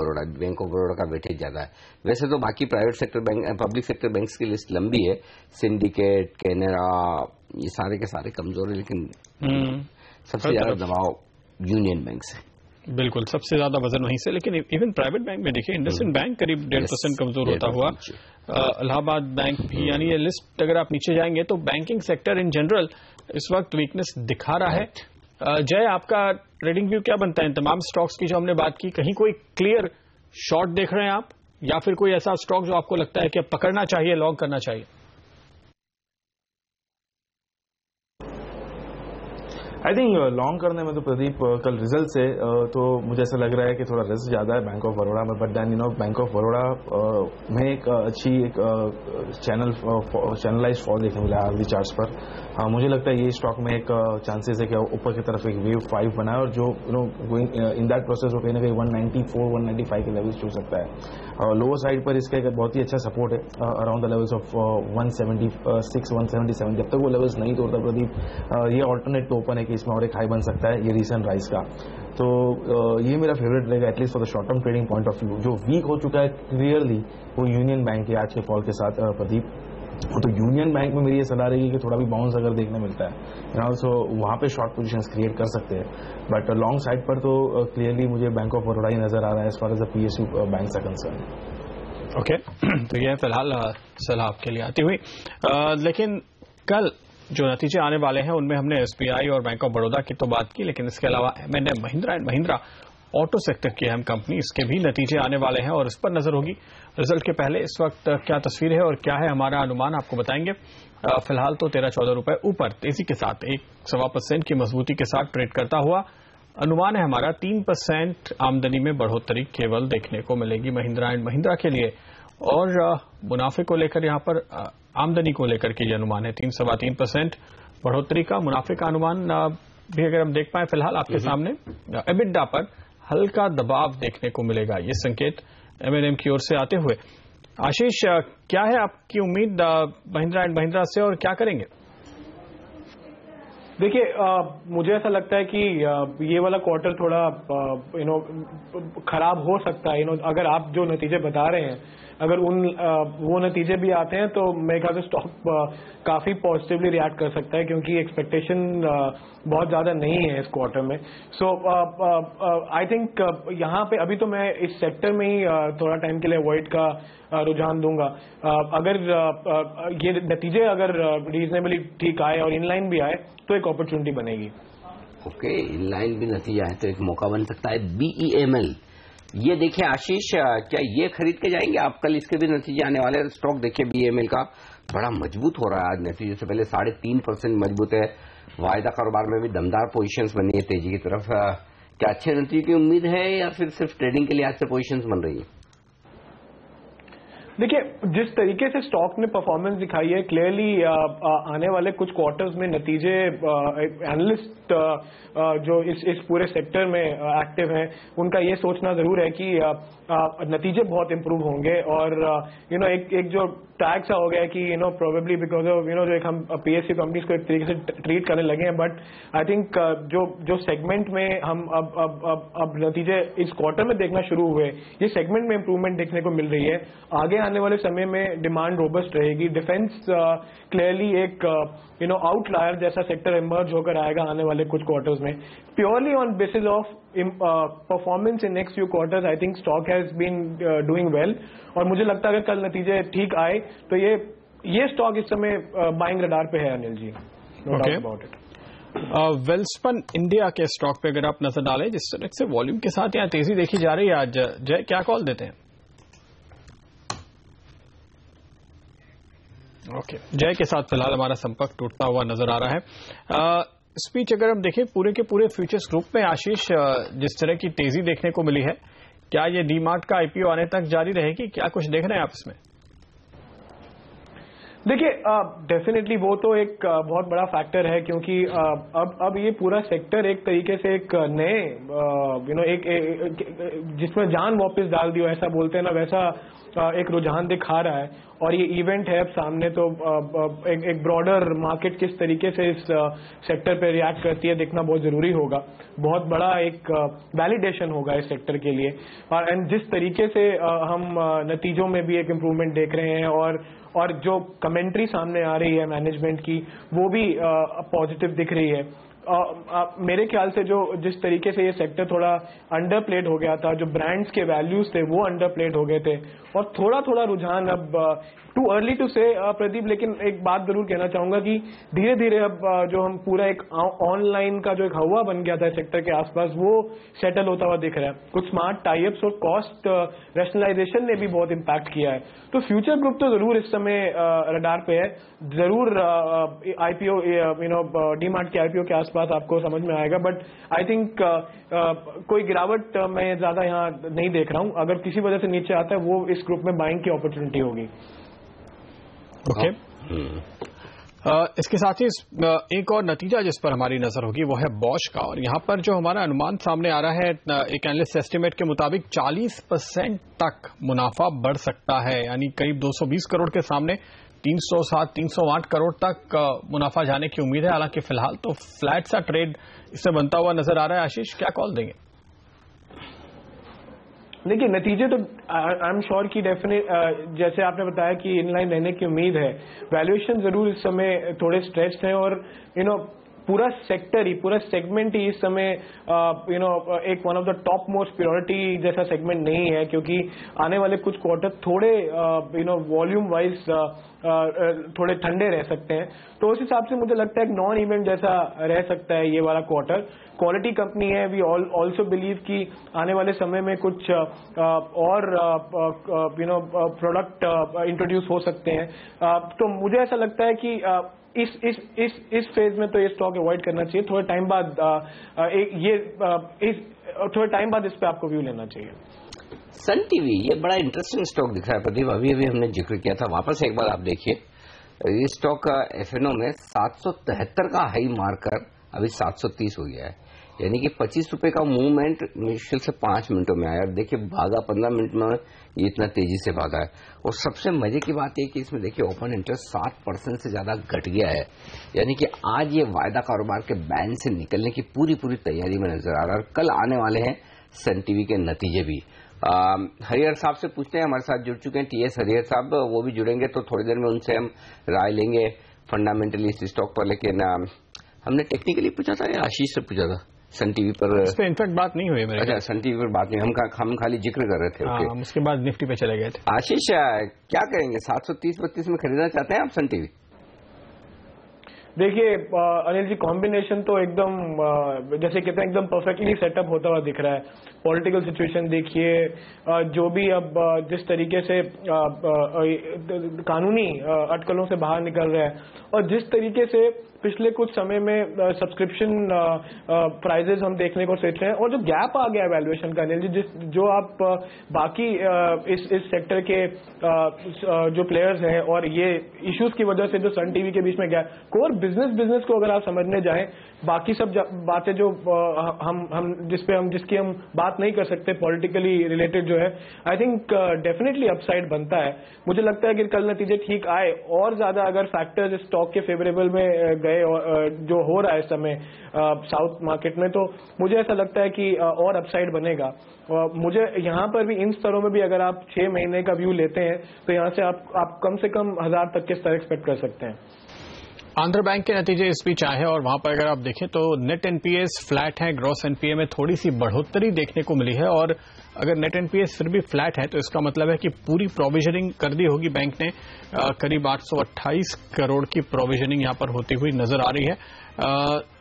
बड़ौदा का वेटेज ज्यादा है। वैसे तो बाकी private sector bank, public sector banks की लिस्ट लंबी है, सिंडिकेट, कैनरा, ये सारे के सारे कमजोर है, लेकिन सबसे ज्यादा दबाव यूनियन बैंक से। बिल्कुल, सबसे ज्यादा वजन वहीं से। लेकिन इवन प्राइवेट बैंक में देखिए, इंडसइंड बैंक करीब 1.5% कमजोर होता हुआ, इलाहाबाद बैंक भी, यानी ये लिस्ट अगर आप नीचे जाएंगे तो बैंकिंग सेक्टर इन जनरल इस वक्त वीकनेस दिखा रहा है। जय, आपका ट्रेडिंग व्यू क्या बनता है इन तमाम स्टॉक्स की जो हमने बात की? कहीं कोई क्लियर शॉर्ट देख रहे हैं आप, या फिर कोई ऐसा स्टॉक जो आपको लगता है कि अब पकड़ना चाहिए, लॉन्ग करना चाहिए? आई थिंक लॉन्ग करने में तो प्रदीप कल रिजल्ट से तो मुझे ऐसा लग रहा है कि थोड़ा रिस्क ज्यादा है बैंक ऑफ बड़ौदा में, but then bank of Baroda में एक अच्छी एक चैनलाइज फॉल देखने मिला है आरवी चार्ट्स पर। मुझे लगता है ये स्टॉक में एक चांसेस है कि ऊपर की तरफ एक वेव 5 बनाए और जो गोइंग इन दैट प्रोसेस वो कहीं ना कहीं 194 195 के लेवल्स छू सकता है। लोअर साइड पर इसका एक बहुत ही अच्छा सपोर्ट है अराउंड द लेवल्स ऑफ 176 177। जब तक वो लेवल्स नहीं तोड़ता प्रदीप, ये ऑल्टरनेट तो ओपन है कि इसमें और एक हाई बन सकता है ये रिसेंट राइज का। तो ये मेरा फेवरेट रहेगा at least for the short term trading point of view. जो वीक हो चुका है क्लियरली वो यूनियन बैंक है आज के फॉल के साथ प्रदीप। तो यूनियन बैंक में मेरी ये सलाह रहेगी कि थोड़ा भी बाउंस अगर देखने मिलता है तो वहां पे शॉर्ट पोजीशंस क्रिएट कर सकते हैं, बट लॉन्ग साइड पर तो क्लियरली मुझे बैंक ऑफ बड़ौदा ही नजर आ रहा है as far as the PSU bank are concern. Okay, तो ये फिलहाल सलाह आपके लिए आती हुई, लेकिन कल जो नतीजे आने वाले हैं उनमें हमने एसबीआई और बैंक ऑफ बड़ौदा की तो बात की, लेकिन इसके अलावा M&M Mahindra and Mahindra auto sector की अहम कंपनी, इसके भी नतीजे आने वाले हैं और इस पर नजर होगी। रिजल्ट के पहले इस वक्त क्या तस्वीर है और क्या है हमारा अनुमान, आपको बताएंगे। फिलहाल तो 13-14 रुपए ऊपर तेजी के साथ 1.25% की मजबूती के साथ ट्रेड करता हुआ अनुमान है हमारा। 3% आमदनी में बढ़ोतरी केवल देखने को मिलेगी महिंद्रा एंड महिंद्रा के लिए, और मुनाफे को लेकर यहां पर आमदनी को लेकर के अनुमान है 3-3.25% बढ़ोतरी का। मुनाफे का अनुमान भी अगर हम देख पाए फिलहाल आपके सामने, एबिडा पर हल्का दबाव देखने को मिलेगा, ये संकेत M&M की ओर से आते हुए। आशीष, क्या है आपकी उम्मीद महिंद्रा एंड महिंद्रा से और क्या करेंगे? देखिए, मुझे ऐसा लगता है कि ये वाला क्वार्टर थोड़ा खराब हो सकता है। अगर आप जो नतीजे बता रहे हैं, अगर वो नतीजे भी आते हैं तो मेरे ख्याल से स्टॉक काफी पॉजिटिवली रिएक्ट कर सकता है, क्योंकि एक्सपेक्टेशन बहुत ज्यादा नहीं है इस क्वार्टर में। सो आई थिंक यहाँ पे अभी तो मैं इस सेक्टर में ही थोड़ा टाइम के लिए अवॉइड का रुझान दूंगा। अगर ये नतीजे अगर रीजनेबली ठीक आए और इनलाइन भी आए तो एक अपॉर्चुनिटी बनेगी। ओके, इनलाइन भी नतीजा आए तो एक मौका बन सकता है। BEML, ये देखिए आशीष, क्या ये खरीद के जाएंगे आप? कल इसके भी नतीजे आने वाले हैं। स्टॉक देखिए BEML का बड़ा मजबूत हो रहा है आज, नतीजे से पहले 3.5% मजबूत है। वायदा कारोबार में भी दमदार पोजीशंस बनी है तेजी की तरफ। क्या अच्छे नतीजे की उम्मीद है या फिर सिर्फ ट्रेडिंग के लिए आज से पोजीशंस बन रही है? देखिए, जिस तरीके से स्टॉक ने परफॉर्मेंस दिखाई है, क्लियरली आने वाले कुछ क्वार्टर्स में नतीजे, एनालिस्ट जो इस पूरे सेक्टर में एक्टिव हैं, उनका ये सोचना जरूर है कि नतीजे बहुत इंप्रूव होंगे। और एक जो टैग सा हो गया है कि प्रोबेबली बिकॉज ऑफ जो एक हम पीएसयू कंपनीज को एक तरीके से ट्रीट करने लगे हैं, बट आई थिंक जो सेगमेंट में हम अब नतीजे इस क्वार्टर में देखना शुरू हुए, ये सेगमेंट में इंप्रूवमेंट देखने को मिल रही है। आगे आने वाले समय में डिमांड रोबस्ट रहेगी। डिफेंस क्लियरली एक आउटलायर जैसा सेक्टर इमर्ज होकर आएगा आने वाले कुछ क्वार्टर्स में। Purely on basis of performance in next few quarters, I think stock has been doing well. और मुझे लगता है अगर कल नतीजे ठीक आए तो ये स्टॉक इस समय बाइंग रडार पे है, Anil ji, no doubt about it. Welspun India के स्टॉक पे अगर आप नजर डालें, जिस तरह से वॉल्यूम के साथ यहाँ तेजी देखी जा रही है आज, जय क्या कॉल देते हैं? ओके, जय के साथ फिलहाल हमारा संपर्क टूटता हुआ नजर आ रहा है। स्पीच अगर हम देखें पूरे के पूरे फ्यूचर्स ग्रुप में, आशीष, जिस तरह की तेजी देखने को मिली है, क्या ये डीमार्ट का आईपीओ आने तक जारी रहेगी? क्या कुछ देख रहे हैं आप इसमें? देखिए, डेफिनेटली वो तो एक बहुत बड़ा फैक्टर है, क्योंकि अब ये पूरा सेक्टर एक तरीके से एक नए जिसमें जान वापस डाल दियो, ऐसा बोलते हैं ना, वैसा एक रुझान दिखा रहा है। और ये इवेंट है अब सामने, तो एक ब्रॉडर मार्केट किस तरीके से इस सेक्टर पे रिएक्ट करती है देखना बहुत जरूरी होगा। बहुत बड़ा एक वैलिडेशन होगा इस सेक्टर के लिए। एंड जिस तरीके से हम नतीजों में भी एक इम्प्रूवमेंट देख रहे हैं, और जो कमेंट्री सामने आ रही है मैनेजमेंट की, वो भी पॉजिटिव दिख रही है। मेरे ख्याल से जिस तरीके से ये सेक्टर थोड़ा अंडरप्लेड हो गया था, जो ब्रांड्स के वैल्यूज थे वो अंडरप्लेड हो गए थे, और थोड़ा रुझान, अब टू अर्ली टू से प्रदीप, लेकिन एक बात जरूर कहना चाहूंगा कि धीरे धीरे अब जो हम पूरा एक ऑनलाइन का जो एक हवा बन गया था सेक्टर के आसपास, वो सेटल होता हुआ दिख रहा है। कुछ स्मार्ट टाइप्स और कॉस्ट रैशनलाइजेशन ने भी बहुत इम्पैक्ट किया है। तो फ्यूचर ग्रुप तो जरूर इस समय रडार पे है, जरूर आईपीओ डीमार्ट के आईपीओ के आसपास आपको समझ में आएगा। बट आई थिंक कोई गिरावट मैं ज्यादा यहाँ नहीं देख रहा हूँ। अगर किसी वजह से नीचे आता है, वो इस ग्रुप में बाइंग की अपॉर्चुनिटी होगी। ओके, इसके साथ ही एक और नतीजा जिस पर हमारी नजर होगी वो है बॉश का। और यहां पर जो हमारा अनुमान सामने आ रहा है, एक एनालिस्ट एस्टिमेट के मुताबिक 40% तक मुनाफा बढ़ सकता है, यानी करीब 220 करोड़ के सामने 307-308 करोड़ तक मुनाफा जाने की उम्मीद है। हालांकि फिलहाल तो फ्लैट सा ट्रेड इससे बनता हुआ नजर आ रहा है। आशीष, क्या कॉल देंगे? देखिए, नतीजे तो आई एम श्योर कि डेफिनेट, जैसे आपने बताया कि इनलाइन रहने की उम्मीद है। वैल्यूएशन जरूर इस समय थोड़े स्ट्रेच्ड हैं, और पूरा सेक्टर ही, पूरा सेगमेंट ही इस समय एक one of the top most priority जैसा सेगमेंट नहीं है, क्योंकि आने वाले कुछ क्वार्टर थोड़े वॉल्यूम वाइज थोड़े ठंडे रह सकते हैं। तो उस हिसाब से मुझे लगता है एक नॉन इवेंट जैसा रह सकता है ये वाला क्वार्टर। क्वालिटी कंपनी है, वी ऑल्सो बिलीव कि आने वाले समय में कुछ और प्रोडक्ट इंट्रोड्यूस हो सकते हैं। तो मुझे ऐसा लगता है कि इस फेज में तो ये स्टॉक अवॉइड करना चाहिए। थोड़े टाइम बाद थोड़े टाइम बाद इस पे आपको व्यू लेना चाहिए। सन टीवी, ये बड़ा इंटरेस्टिंग स्टॉक दिख रहा है प्रदीप, अभी हमने जिक्र किया था। वापस एक बार आप देखिए, ये स्टॉक का एफएनओ में 773 का हाई मार्कर अभी 730 हो गया है, यानी कि 25 रुपए का मूवमेंट मुश्किल से 5 मिनटों में आया। देखिए, भागा 15 मिनट में ये इतना तेजी से भागा है। और सबसे मजे की बात यह कि इसमें देखिए ओपन इंटरेस्ट 7% से ज्यादा घट गया है, यानी कि आज ये वायदा कारोबार के बैन से निकलने की पूरी तैयारी में नजर आ रहा है। और कल आने वाले हैं सन टीवी के नतीजे भी। हरिहर साहब से पूछते हैं, हमारे साथ जुड़ चुके हैं टीएस हरिहर साहब, वो भी जुड़ेंगे तो थोड़ी देर में उनसे हम राय लेंगे फंडामेंटली इस स्टॉक पर। लेकिन हमने टेक्निकली पूछा था या आशीष से पूछा था सन टीवी पर? इस पे इनफैक्ट बात नहीं हुई मेरे। अच्छा, सन टीवी पर बात नहीं, हम खाली जिक्र कर रहे थे। हम उसके बाद निफ्टी पे चले गए थे। आशीष, क्या करेंगे? 730-32 में खरीदना चाहते हैं आप सन टीवी? देखिए अनिल जी, कॉम्बिनेशन तो एकदम जैसे कहते हैं एकदम परफेक्टली सेटअप होता हुआ दिख रहा है। पॉलिटिकल सिचुएशन देखिए, जो भी अब जिस तरीके से कानूनी अटकलों से बाहर निकल रहा है और जिस तरीके से पिछले कुछ समय में सब्सक्रिप्शन प्राइजेस हम देखने को सीख रहे हैं और जो गैप आ गया वैल्यूएशन का अनिल जी, जो आप बाकी इस सेक्टर के जो प्लेयर्स हैं और ये इश्यूज की वजह से जो सन टीवी के बीच में गया कोर बिजनेस को अगर आप समझने जाएं, बाकी सब बातें जो हम जिसकी हम बात नहीं कर सकते पॉलिटिकली रिलेटेड जो है, आई थिंक डेफिनेटली अपसाइड बनता है। मुझे लगता है कि कल नतीजे ठीक आए और ज्यादा अगर फैक्टर्स स्टॉक के फेवरेबल में गए जो हो रहा है इस समय साउथ मार्केट में, तो मुझे ऐसा लगता है कि और अपसाइड बनेगा। मुझे यहाँ पर भी इन स्तरों में भी अगर आप 6 महीने का व्यू लेते हैं तो यहाँ से आप कम से कम 1000 तक के स्तर एक्सपेक्ट कर सकते हैं। आंध्र बैंक के नतीजे इस बीच आए हैं और वहां पर अगर आप देखें तो नेट एनपीएस फ्लैट है, ग्रॉस एनपीए में थोड़ी सी बढ़ोतरी देखने को मिली है। और अगर नेट एनपीएस फिर भी फ्लैट है तो इसका मतलब है कि पूरी प्रोविजनिंग कर दी होगी बैंक ने। करीब 828 करोड़ की प्रोविजनिंग यहां पर होती हुई नजर आ रही है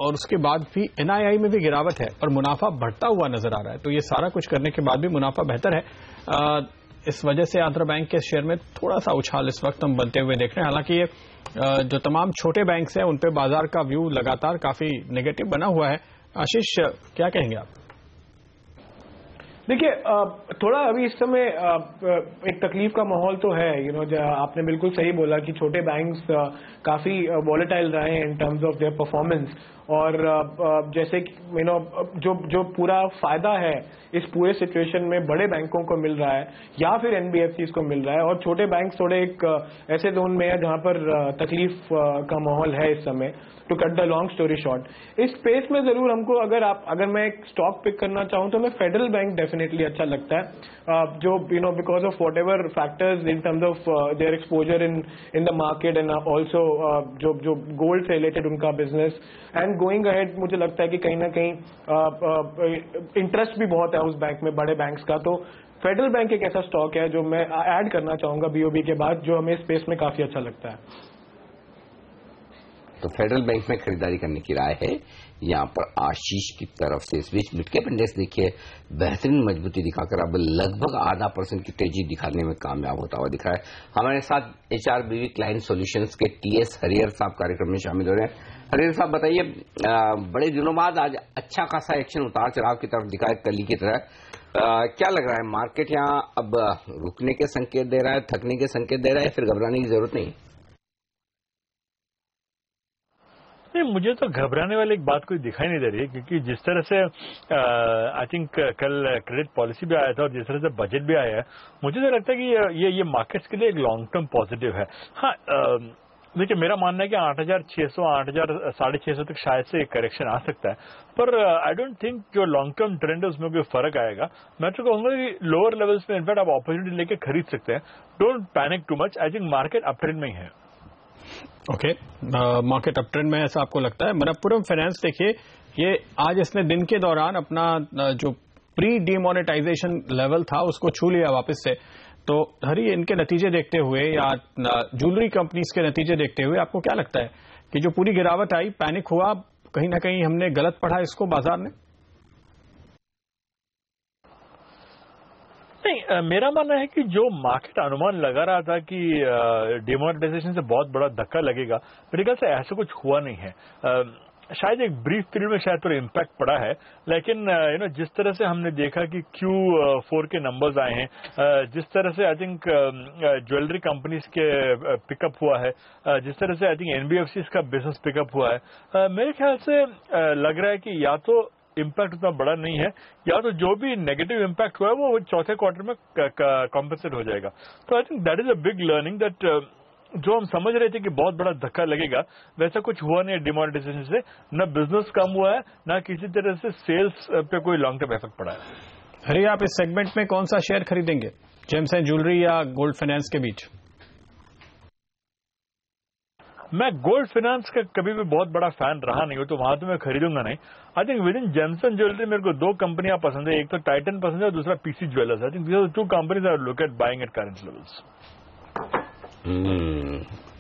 और उसके बाद भी एनआईआई में भी गिरावट है और मुनाफा बढ़ता हुआ नजर आ रहा है। तो ये सारा कुछ करने के बाद भी मुनाफा बेहतर है। इस वजह से आंध्र बैंक के शेयर में थोड़ा सा उछाल इस वक्त हम बनते हुए देख रहे हैं। हालांकि ये जो तमाम छोटे बैंक्स हैं उन पे बाजार का व्यू लगातार काफी नेगेटिव बना हुआ है। आशीष, क्या कहेंगे आप? देखिए थोड़ा अभी इस समय एक तकलीफ का माहौल तो है। आपने बिल्कुल सही बोला कि छोटे बैंक्स काफी वॉलेटाइल रहे हैं in terms of their performance और जैसे जो पूरा फायदा है इस पूरे सिचुएशन में बड़े बैंकों को मिल रहा है या फिर एनबीएफसीज को मिल रहा है और छोटे बैंक थोड़े एक ऐसे जोन में है जहां पर तकलीफ का माहौल है इस समय। To cut the long story short, इस स्पेस में जरूर हमको अगर मैं एक स्टॉक पिक करना चाहूं तो मैं फेडरल बैंक डेफिनेटली अच्छा लगता है, जो because of what ever factors in terms of their exposure in the market and also जो गोल्ड से रिलेटेड उनका बिजनेस एंड गोइंग अहेड, मुझे लगता है कि कहीं ना कहीं इंटरेस्ट भी बहुत है उस बैंक में बड़े बैंक्स का। तो फेडरल बैंक एक ऐसा स्टॉक है जो मैं ऐड करना चाहूंगा बीओबी के बाद, जो हमें स्पेस में काफी अच्छा लगता है। तो फेडरल बैंक में खरीदारी करने की राय है यहाँ पर आशीष की तरफ से। इस बीच मिड कैप इंडेक्स देखिए बेहतरीन मजबूती दिखाकर अब लगभग 0.5% की तेजी दिखाने में कामयाब होता हुआ दिख रहा है। हमारे साथ एचआरबीवी क्लाइंट सॉल्यूशंस के टीएस हरियर साहब कार्यक्रम में शामिल हो रहे हैं। हरियर साहब बताइए, बड़े दिनों बाद आज अच्छा खासा एक्शन उतार चढ़ाव की तरफ दिखा है कल की तरह। क्या लग रहा है, मार्केट यहाँ अब रुकने के संकेत दे रहा है, थकने के संकेत दे रहा है, फिर घबराने की जरूरत नहीं? नहीं, मुझे तो घबराने वाली एक बात कोई दिखाई नहीं दे रही है, क्योंकि जिस तरह से आई थिंक कल क्रेडिट पॉलिसी भी आया था और जिस तरह से बजट भी आया है, मुझे तो लगता है कि ये मार्केट्स के लिए एक लॉन्ग टर्म पॉजिटिव है। हाँ, देखिए मेरा मानना है कि 8,600 8,650 तक शायद से एक करेक्शन आ सकता है, पर आई डोंट थिंक जो लॉन्ग टर्म ट्रेंड है उसमें कोई फर्क आएगा। मैं तो कहूंगा कि लोअर लेवल्स में इनफैक्ट आप अपॉर्चुनिटी लेके खरीद सकते हैं। Don't panic too much, I think market up trend में ही है। ओके, मार्केट अप ट्रेंड में ऐसा आपको लगता है? मनप्पुरम फाइनेंस देखिए, ये आज इसने दिन के दौरान अपना जो प्री डीमोनेटाइजेशन लेवल था उसको छू लिया वापस से। तो हरी, इनके नतीजे देखते हुए या ज्वेलरी कंपनीज के नतीजे देखते हुए आपको क्या लगता है कि जो पूरी गिरावट आई, पैनिक हुआ, कहीं ना कहीं हमने गलत पढ़ा इसको बाजार ने? नहीं, मेरा मानना है कि जो मार्केट अनुमान लगा रहा था कि डिमोनेटाइजेशन से बहुत बड़ा धक्का लगेगा, मेरे ख्याल से ऐसा कुछ हुआ नहीं है। शायद एक ब्रीफ पीरियड में शायद थोड़ा इम्पैक्ट पड़ा है, लेकिन जिस तरह से हमने देखा कि Q4 के नंबर्स आए हैं, जिस तरह से आई थिंक ज्वेलरी कंपनीज के पिकअप हुआ है, जिस तरह से आई थिंक एनबीएफसीज का बिजनेस पिकअप हुआ है, मेरे ख्याल से लग रहा है कि या तो इम्पैक्ट उतना बड़ा नहीं है या तो जो भी नेगेटिव इम्पैक्ट हुआ है वो चौथे क्वार्टर में कॉम्पेंसेट हो जाएगा। तो I think that is a big learning that जो हम समझ रहे थे कि बहुत बड़ा धक्का लगेगा, वैसा कुछ हुआ नहीं है डिमोनेटाइजेशन से। न बिजनेस कम हुआ है, न किसी तरह से सेल्स पे कोई लॉन्ग टर्म इफेक्ट पड़ा है। हरी, आप इस सेगमेंट में कौन सा शेयर खरीदेंगे, जेम्स एंड ज्वेलरी या गोल्ड फाइनेंस के बीच? मैं गोल्ड फाइनेंस का कभी भी बहुत बड़ा फैन रहा नहीं हूं, तो वहां तो मैं खरीदूंगा नहीं। I think with in James and jewellery मेरे को दो कंपनियां पसंद है, एक तो टाइटन पसंद है और दूसरा PC jewellers. I think these are the two companies I look at buying at current levels.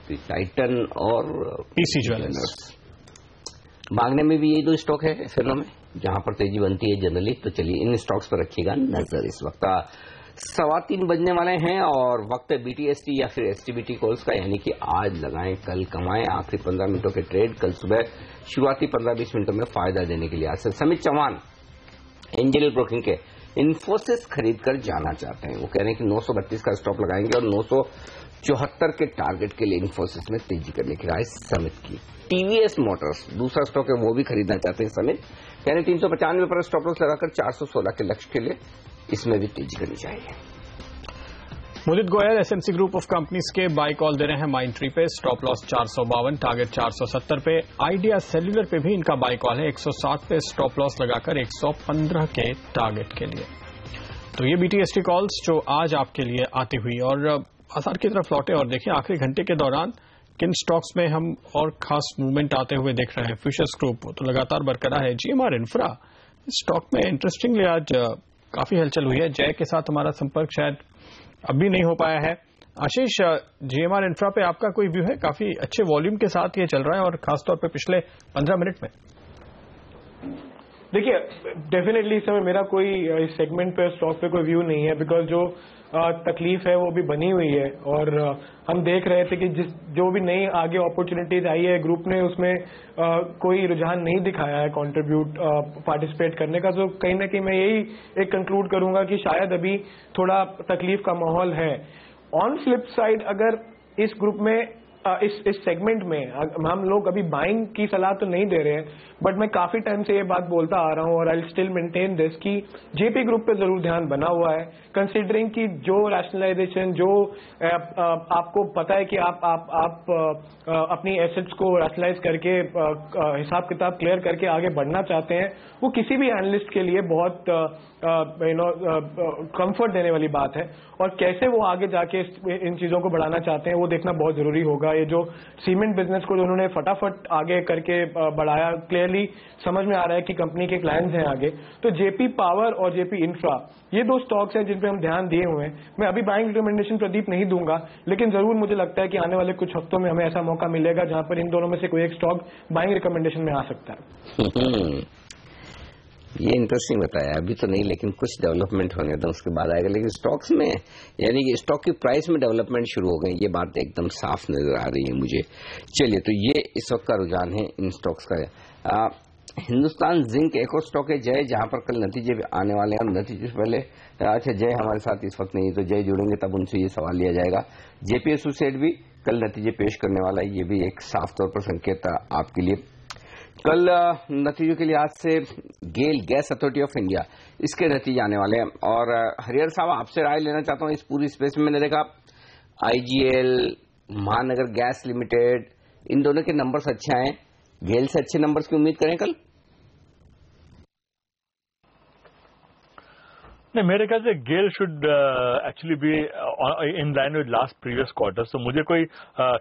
Titan और पीसी ज्वेलर्स। मांगने में भी यही दो स्टॉक है फिर में जहां पर तेजी बनती है जनरली। तो चलिए इन स्टॉक्स पर रखिएगा नजर। इस वक्त 3:15 बजने वाले हैं और वक्त है बीटीएसटी या फिर एसटीबीटी कॉल्स का, यानी कि आज लगाएं कल कमाएं। आखिरी 15 मिनटों के ट्रेड कल सुबह शुरुआती 15-20 मिनटों में फायदा देने के लिए आज से समित चौहान एंजल ब्रोकिंग के इन्फोसिस खरीद कर जाना चाहते हैं। वो कह रहे हैं कि 932 का स्टॉप लगाएंगे और 974 के टारगेट के लिए इन्फोसिस में तेजी करने की राय समित की। टीवीएस मोटर्स दूसरा स्टॉक है, वो भी खरीदना चाहते हैं समित। कह रहे हैं 395 पर स्टॉप लॉस लगाकर 416 के लक्ष्य के लिए इसमें भी तेजी करनी चाहिए। Mudit Goyal SMC group of companies के बाय कॉल दे रहे हैं माइंट्री पे, स्टॉप लॉस 452, टारगेट 470 पे। आइडिया सेल्यूलर पे भी इनका बाय कॉल है 160 पे, स्टॉप लॉस लगाकर 115 के टारगेट के लिए। तो ये बीटीएसटी कॉल्स जो आज आपके लिए आती हुई और बाजार की तरफ लौटे। और देखिए आखिरी घंटे के दौरान किन स्टॉक्स में हम और खास मूवमेंट आते हुए देख रहे हैं। फ्यूचर्स ग्रुप तो लगातार बरकरार है। जीएमआर इंफ्रा स्टॉक में इंटरेस्टिंगली आज काफी हलचल हुई है। जय के साथ हमारा संपर्क शायद अभी नहीं हो पाया है। आशीष, जीएमआर इंफ्रा पे आपका कोई व्यू है? काफी अच्छे वॉल्यूम के साथ ये चल रहा है और खासतौर पे पिछले 15 मिनट में। देखिए डेफिनेटली इस समय मेरा कोई इस सेगमेंट पे स्टॉक पे कोई व्यू नहीं है, बिकॉज जो तकलीफ है वो भी बनी हुई है और हम देख रहे थे कि जो भी नई आगे अपॉर्चुनिटीज आई है ग्रुप ने उसमें कोई रुझान नहीं दिखाया है कंट्रीब्यूट पार्टिसिपेट करने का। तो कहीं ना कहीं मैं यही एक कंक्लूड करूंगा कि शायद अभी थोड़ा तकलीफ का माहौल है। ऑन फ्लिप साइड अगर इस ग्रुप में इस सेगमेंट में हम लोग अभी बाइंग की सलाह तो नहीं दे रहे हैं, बट मैं काफी टाइम से ये बात बोलता आ रहा हूं और आई स्टिल मेंटेन दिस कि जेपी ग्रुप पे जरूर ध्यान बना हुआ है, कंसीडरिंग कि जो रैशनलाइजेशन जो आपको पता है कि आप अपनी एसेट्स को रैशनलाइज करके हिसाब किताब क्लियर करके आगे बढ़ना चाहते हैं, वो किसी भी एनालिस्ट के लिए बहुत कंफर्ट देने वाली बात है। और कैसे वो आगे जाके इन चीजों को बढ़ाना चाहते हैं वो देखना बहुत जरूरी होगा। ये जो सीमेंट बिजनेस को उन्होंने फटाफट आगे करके बढ़ाया, क्लियरली समझ में आ रहा है कि कंपनी के क्लाइंट्स हैं आगे। तो जेपी पावर और जेपी इंफ्रा ये दो स्टॉक्स हैं जिन पे हम ध्यान दिए हुए हैं। मैं अभी बाइंग रिकमेंडेशन प्रदीप नहीं दूंगा, लेकिन जरूर मुझे लगता है कि आने वाले कुछ हफ्तों में हमें ऐसा मौका मिलेगा जहां पर इन दोनों में से कोई एक स्टॉक बाइंग रिकमेंडेशन में आ सकता है। ये इंटरेस्टिंग बताया। अभी तो नहीं, लेकिन कुछ डेवलपमेंट होने तो उसके बाद आएगा। लेकिन स्टॉक्स में यानी कि स्टॉक की प्राइस में डेवलपमेंट शुरू हो गई, ये बात एकदम साफ नजर आ रही है मुझे। चलिए, तो ये इस वक्त का रुझान है इन स्टॉक्स का। हिंदुस्तान जिंक एक और स्टॉक है जय, जहां पर कल नतीजे आने वाले हैं। नतीजे से पहले अच्छा जय हमारे साथ इस वक्त नहीं है, तो जय जुड़ेंगे तब उनसे ये सवाल लिया जाएगा। जेपी एसोसिएट भी कल नतीजे पेश करने वाला है, ये भी एक साफ तौर पर संकेत आपके लिए। कल नतीजों के लिहाज से गेल गैस अथॉरिटी ऑफ इंडिया इसके नतीजे आने वाले हैं। और हरिहर साहब आपसे राय लेना चाहता हूं इस पूरी स्पेस में। मैंने देखा आईजीएल, महानगर गैस लिमिटेड, इन दोनों के नंबर्स अच्छे आए। गेल से अच्छे नंबर्स की उम्मीद करें कल? नहीं, मेरे ख्याल से GAIL should actually be in line with last previous quarters. तो मुझे कोई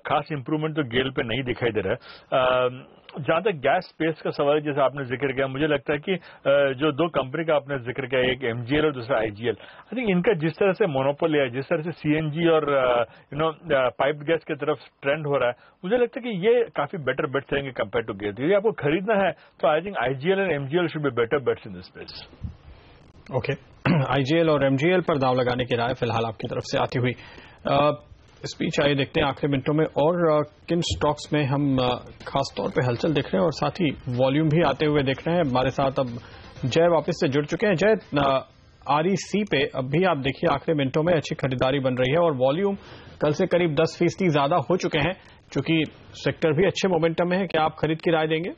खास इंप्रूवमेंट तो गेल पे नहीं दिखाई दे रहा है। जहां तक गैस स्पेस का सवाल जैसे आपने जिक्र किया, मुझे लगता है कि जो दो कंपनी का आपने जिक्र किया, एक एमजीएल और दूसरा आईजीएल, आई थिंक इनका जिस तरह से मोनोपोली है, जिस तरह से सीएनजी और पाइप्ड गैस की तरफ ट्रेंड हो रहा है, मुझे लगता है कि ये काफी बेटर बेट्स रहेंगे कंपेयर टू गेल। यदि आपको खरीदना है तो I think IGL and MGL should be better bets in this space. Okay, IGL और एमजीएल पर दांव लगाने की राय फिलहाल आपकी तरफ से आती हुई। स्पीच आइए देखते हैं आखिरी मिनटों में और किन स्टॉक्स में हम खास तौर पे हलचल देख रहे हैं और साथ ही वॉल्यूम भी आते हुए देख रहे हैं। हमारे साथ अब जय वापस से जुड़ चुके हैं। जय, आरईसी पे अब भी आप देखिए आखिरी मिनटों में अच्छी खरीदारी बन रही है और वॉल्यूम कल से करीब 10% ज्यादा हो चुके हैं, क्योंकि सेक्टर भी अच्छे मोमेंटम में है। क्या आप खरीद की राय देंगे?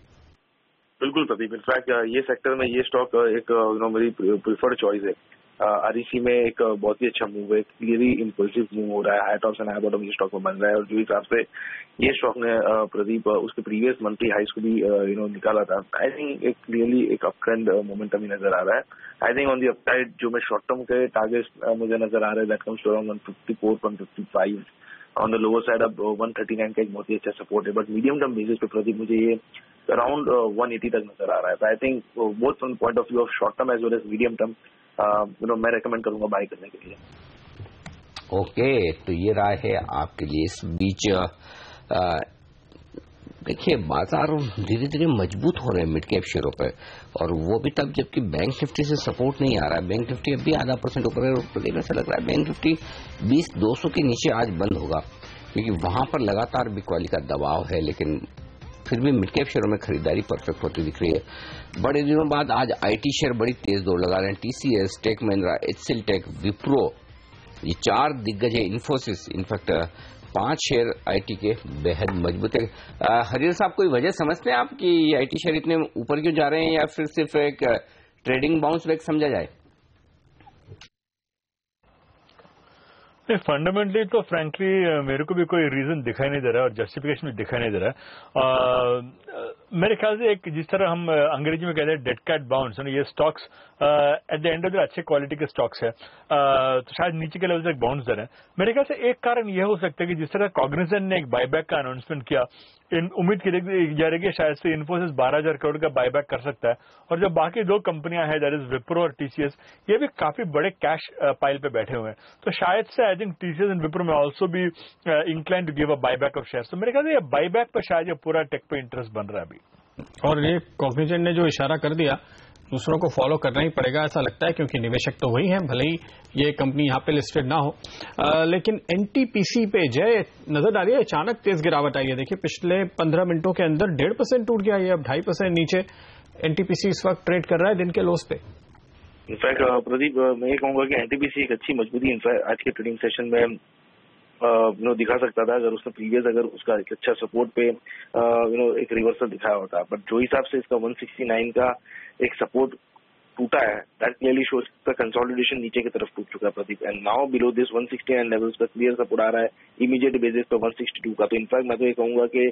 बिल्कुल प्रदीप, इनफैक्ट ये सेक्टर में ये स्टॉक एक मेरी प्रिफर्ड चॉइस है। आरईसी में एक बहुत ही अच्छा मूव है, क्लियरली इम्पल्सिव मूव हो रहा है, high tops and high bottom ये स्टॉक में बन रहा है। और जो हिसाब से ये स्टॉक ने प्रदीप उसके प्रीवियस मंथली हाइस को भी निकाला था, आई थिंक एक क्लियरली एक अपट्रेंड मोमेंटम ही नजर आ रहा है। I think on the upside जो मैं शॉर्ट टर्म के टारगेट मुझे नजर आ रहा है, that comes to around 154, 155। On the lower side अब 139 का एक बहुत ही अच्छा सपोर्ट है, बट मीडियम टर्म बेसिस पे प्रदीप मुझे ये अराउंड 180 तक नजर आ रहा है। I think both from point of view of short term as well as medium term मैं रेकमेंड करूंगा बाय करने के लिए। ओके, तो ये राय है आपके लिए। इस बीच देखिए बाजार धीरे धीरे मजबूत हो रहे हैं मिड कैप शेयरों पर, और वो भी तब जबकि बैंक निफ्टी से सपोर्ट नहीं आ रहा है। बैंक निफ्टी अभी 0.5% ऊपर है, और ऐसा लग रहा है बैंक निफ्टी 20,200 के नीचे आज बंद होगा, क्योंकि वहां पर लगातार बिकवाली का दबाव है। लेकिन फिर भी मिड कैप शेयरों में खरीदारी परफेक्ट होती दिख रही है। बड़े दिनों बाद आज आईटी शेयर बड़ी तेज दौड़ लगा रहे हैं। TCS, tech Mahindra, HCL tech, Wipro, ये 4 दिग्गज है। इन्फोसिस, इनफैक्ट 5 शेयर आईटी के बेहद मजबूत है। हरियर साहब, कोई वजह समझते हैं आप कि आईटी शेयर इतने ऊपर क्यों जा रहे हैं, या फिर सिर्फ एक ट्रेडिंग बाउंस बैक समझा जाए? फंडामेंटली तो फ्रैंकली मेरे को भी कोई रीजन दिखाई नहीं दे रहा है और जस्टिफिकेशन भी दिखाई नहीं दे रहा है। मेरे ख्याल से एक जिस तरह हम अंग्रेजी में कहते हैं डेड कैट बाउंस, ये stocks at the end of the अच्छे क्वालिटी के स्टॉक्स है, तो शायद नीचे के लेवल से एक बाउंस दे रहे हैं। मेरे ख्याल से एक कारण यह हो सकता है कि जिस तरह कॉग्निजेंट ने एक बायबैक का अनाउंसमेंट किया, उम्मीद की जा रही है शायद से इन्फोसिस 12,000 करोड़ का बायबैक कर सकता है, और जो बाकी 2 कंपनियां हैं दैट इज विप्रो और टीसीएस, ये भी काफी बड़े कैश पाइल पे बैठे हुए हैं, तो शायद से I think TCS and Wipro में ऑल्सो भी incline to give a buyback of shares. तो मेरे ख्याल से ये बायबैक पर शायद ये पूरा टेक पे इंटरेस्ट बन रहा है अभी। और ये कॉग्निजेंट ने जो इशारा कर दिया, दूसरों को फॉलो करना ही पड़ेगा ऐसा लगता है, क्योंकि निवेशक तो वही हैं, भले ही ये कंपनी यहाँ पे लिस्टेड ना हो। लेकिन एनटीपीसी पे जय नजर आ रही है, अचानक तेज गिरावट आई है। देखिए पिछले 15 मिनटों के अंदर 1.5% टूट गया, ये अब 2.5% नीचे एनटीपीसी इस वक्त ट्रेड कर रहा है दिन के लोस पे। इनफैक्ट प्रदीप, मैं ये कहूंगा कि एनटीपीसी एक अच्छी मजबूती इनफैक्ट आज के ट्रेडिंग सेशन में दिखा सकता था, अगर उसने प्रीवियस अगर उसका एक अच्छा सपोर्ट पे एक रिवर्सल दिखाया होता। बट जो हिसाब से इसका 169 का एक सपोर्ट टूटा है, that clearly shows the consolidation नीचे की तरफ टूट चुका है Pradeep, and now below this 169 levels का क्लियर सपोर्ट आ रहा है इमीडिएट बेसिस पे 162 का। तो इनफैक्ट मैं तो ये कहूंगा कि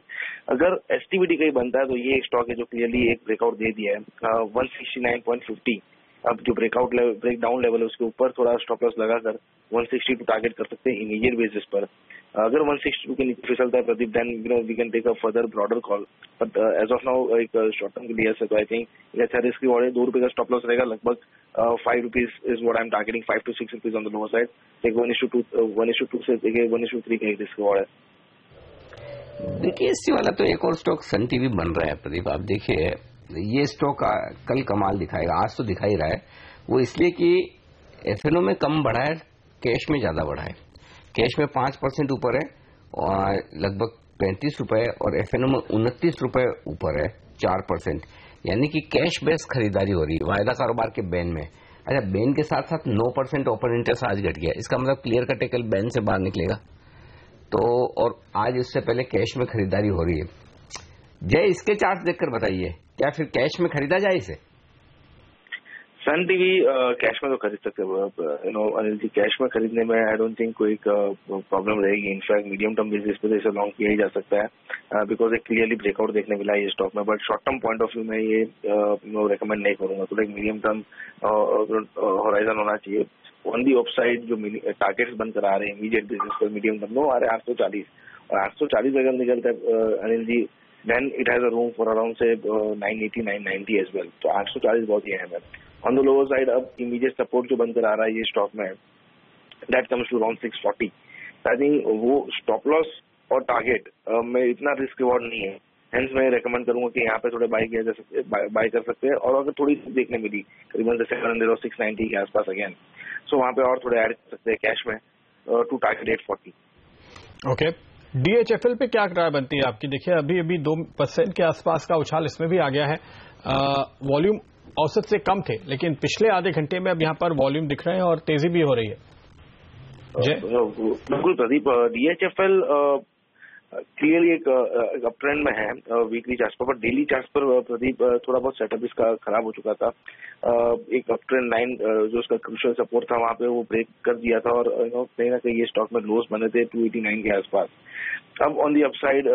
अगर एसटीबीटी कहीं बनता है तो ये एक स्टॉक है जो क्लियरली एक ब्रेकआउट दे दिया है 169.50। अब जो ब्रेक डाउन लेवल है उसके ऊपर थोड़ा स्टॉप लॉस लगाकर 162 टारगेट कर सकते हैं इमीडिएट बेसिस पर। अगर 162 के नीचे फिसलता है Pradeep, then we can take a further broader call. But as of now एक शॉर्ट टर्म के लिए तो आई थिंक अच्छा रिस्क रिवॉर्ड है। 2 रुपए का स्टॉप लॉस रहेगा, लगभग 5 rupees is what I am targeting, 5 to 6 rupees on the lower side. एक 1:2 से 1:3 का एक रिस्क रिवॉर्ड है। देखिए इसी वाला तो एक और स्टॉक सन टीवी बन रहा है प्रदीप। आप देखिए ये स्टॉक कल कमाल दिखाएगा, आज तो दिखा ही रहा है। वो इसलिए कि एफएनओ में कम बढ़ा है, कैश में ज्यादा बढ़ा है। कैश में 5% ऊपर है और लगभग 35 रुपए, और एफएनओ में 29 रुपए ऊपर है 4%, यानी कि कैश बेस्ड खरीदारी हो रही है वायदा कारोबार के बैन में। अच्छा, बैन के साथ साथ 9% ओपन इंटरेस्ट आज घट गया, इसका मतलब क्लियर कट कल बैन से बाहर निकलेगा। तो और आज इससे पहले कैश में खरीदारी हो रही है। जय, इसके चार्ट देखकर बताइए, क्या फिर कैश में खरीदा जाए इसे? सन टीवी कैश में तो खरीद सकते हैं अनिल जी, कैश में खरीदने में आई डोंट थिंक कोई प्रॉब्लम रहेगी। इनफैक्ट मीडियम टर्म बेसिस पे इसे लॉन्ग किया ही जा सकता है, बिकॉज एक क्लियरली ब्रेकआउट देखने मिला है ये स्टॉक में। But short term point of view में ये रेकमेंड नहीं करूंगा। तो एक मीडियम टर्म होराइजन होना चाहिए। ऑन दी ऑफ साइड जो टारगेट्स बनकर आ रहे हैं इमीडिएट बेसिस पर मीडियम टर्म में आ रहे हैं 840, और 840 अगर निकलता है Anil ji, then it has a room for around से 980, 990 एज वेल। तो 840 बहुत ही अहम है। ऑन द लोअर साइड अब इमीडिएट सपोर्ट जो बनकर आ रहा है ये स्टॉक में, that comes to around 640। I think वो स्टॉप लॉस और टारगेट में इतना रिस्क रिवॉर्ड नहीं है, हेंस मैं रेकमेंड करूंगा कि यहाँ पे थोड़े बाय कर सकते हैं। और अगर थोड़ी देखने मिली करीबन 700 और 690 के आसपास अगेन, सो वहाँ पे और थोड़े ऐड कर सकते हैं कैश में टू टारगेट 840। ओके, डीएचएफएल पे क्या राय बनती है आपकी? देखिए अभी 2% के आसपास का उछाल इसमें भी आ गया है। वॉल्यूम औसत से कम थे, लेकिन पिछले आधे घंटे में अब यहाँ पर वॉल्यूम दिख रहे हैं और तेजी भी हो रही है। बिल्कुल प्रदीप, डीएचएफएल क्लियरली एक अप ट्रेंड में है वीकली चार्ट पर, डेली चार्ट पर प्रदीप थोड़ा बहुत सेटअप इसका खराब हो चुका था। एक अप ट्रेंड लाइन जो उसका क्रूशियल सपोर्ट था वहां पे वो ब्रेक कर दिया था, और कहीं ना कहीं ये स्टॉक में लोस बने थे 289 के आसपास। अब ऑन दी अपसाइड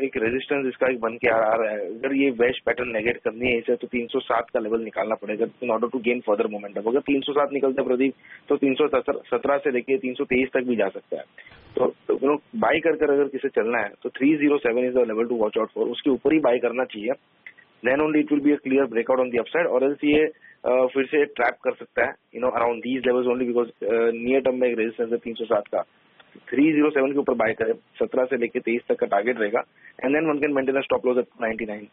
एक रेजिस्टेंस इसका एक बन के आ रहा है। अगर ये वैश पैटर्न नेगेट करनी है इसे, तो 307 का लेवल निकालना पड़ेगा in order to gain further momentum. अगर 307 निकलता है प्रदीप तो 317 से लेके 323 तक भी जा सकता है। तो बाई कर अगर किसे चलना है तो 307 is the level to watch out for, उसके ऊपर ही बाई करना चाहिए। Then only it will be a clear breakout on the upside, और एल्स ये फिर से ट्रैप कर सकता है around these levels only, because near term में एक रेजिस्टेंस है 307 का। 307 के ऊपर बाय करें, 17 से लेकर 23 तक का टारगेट रहेगा, and then one can maintain a stop loss at 99।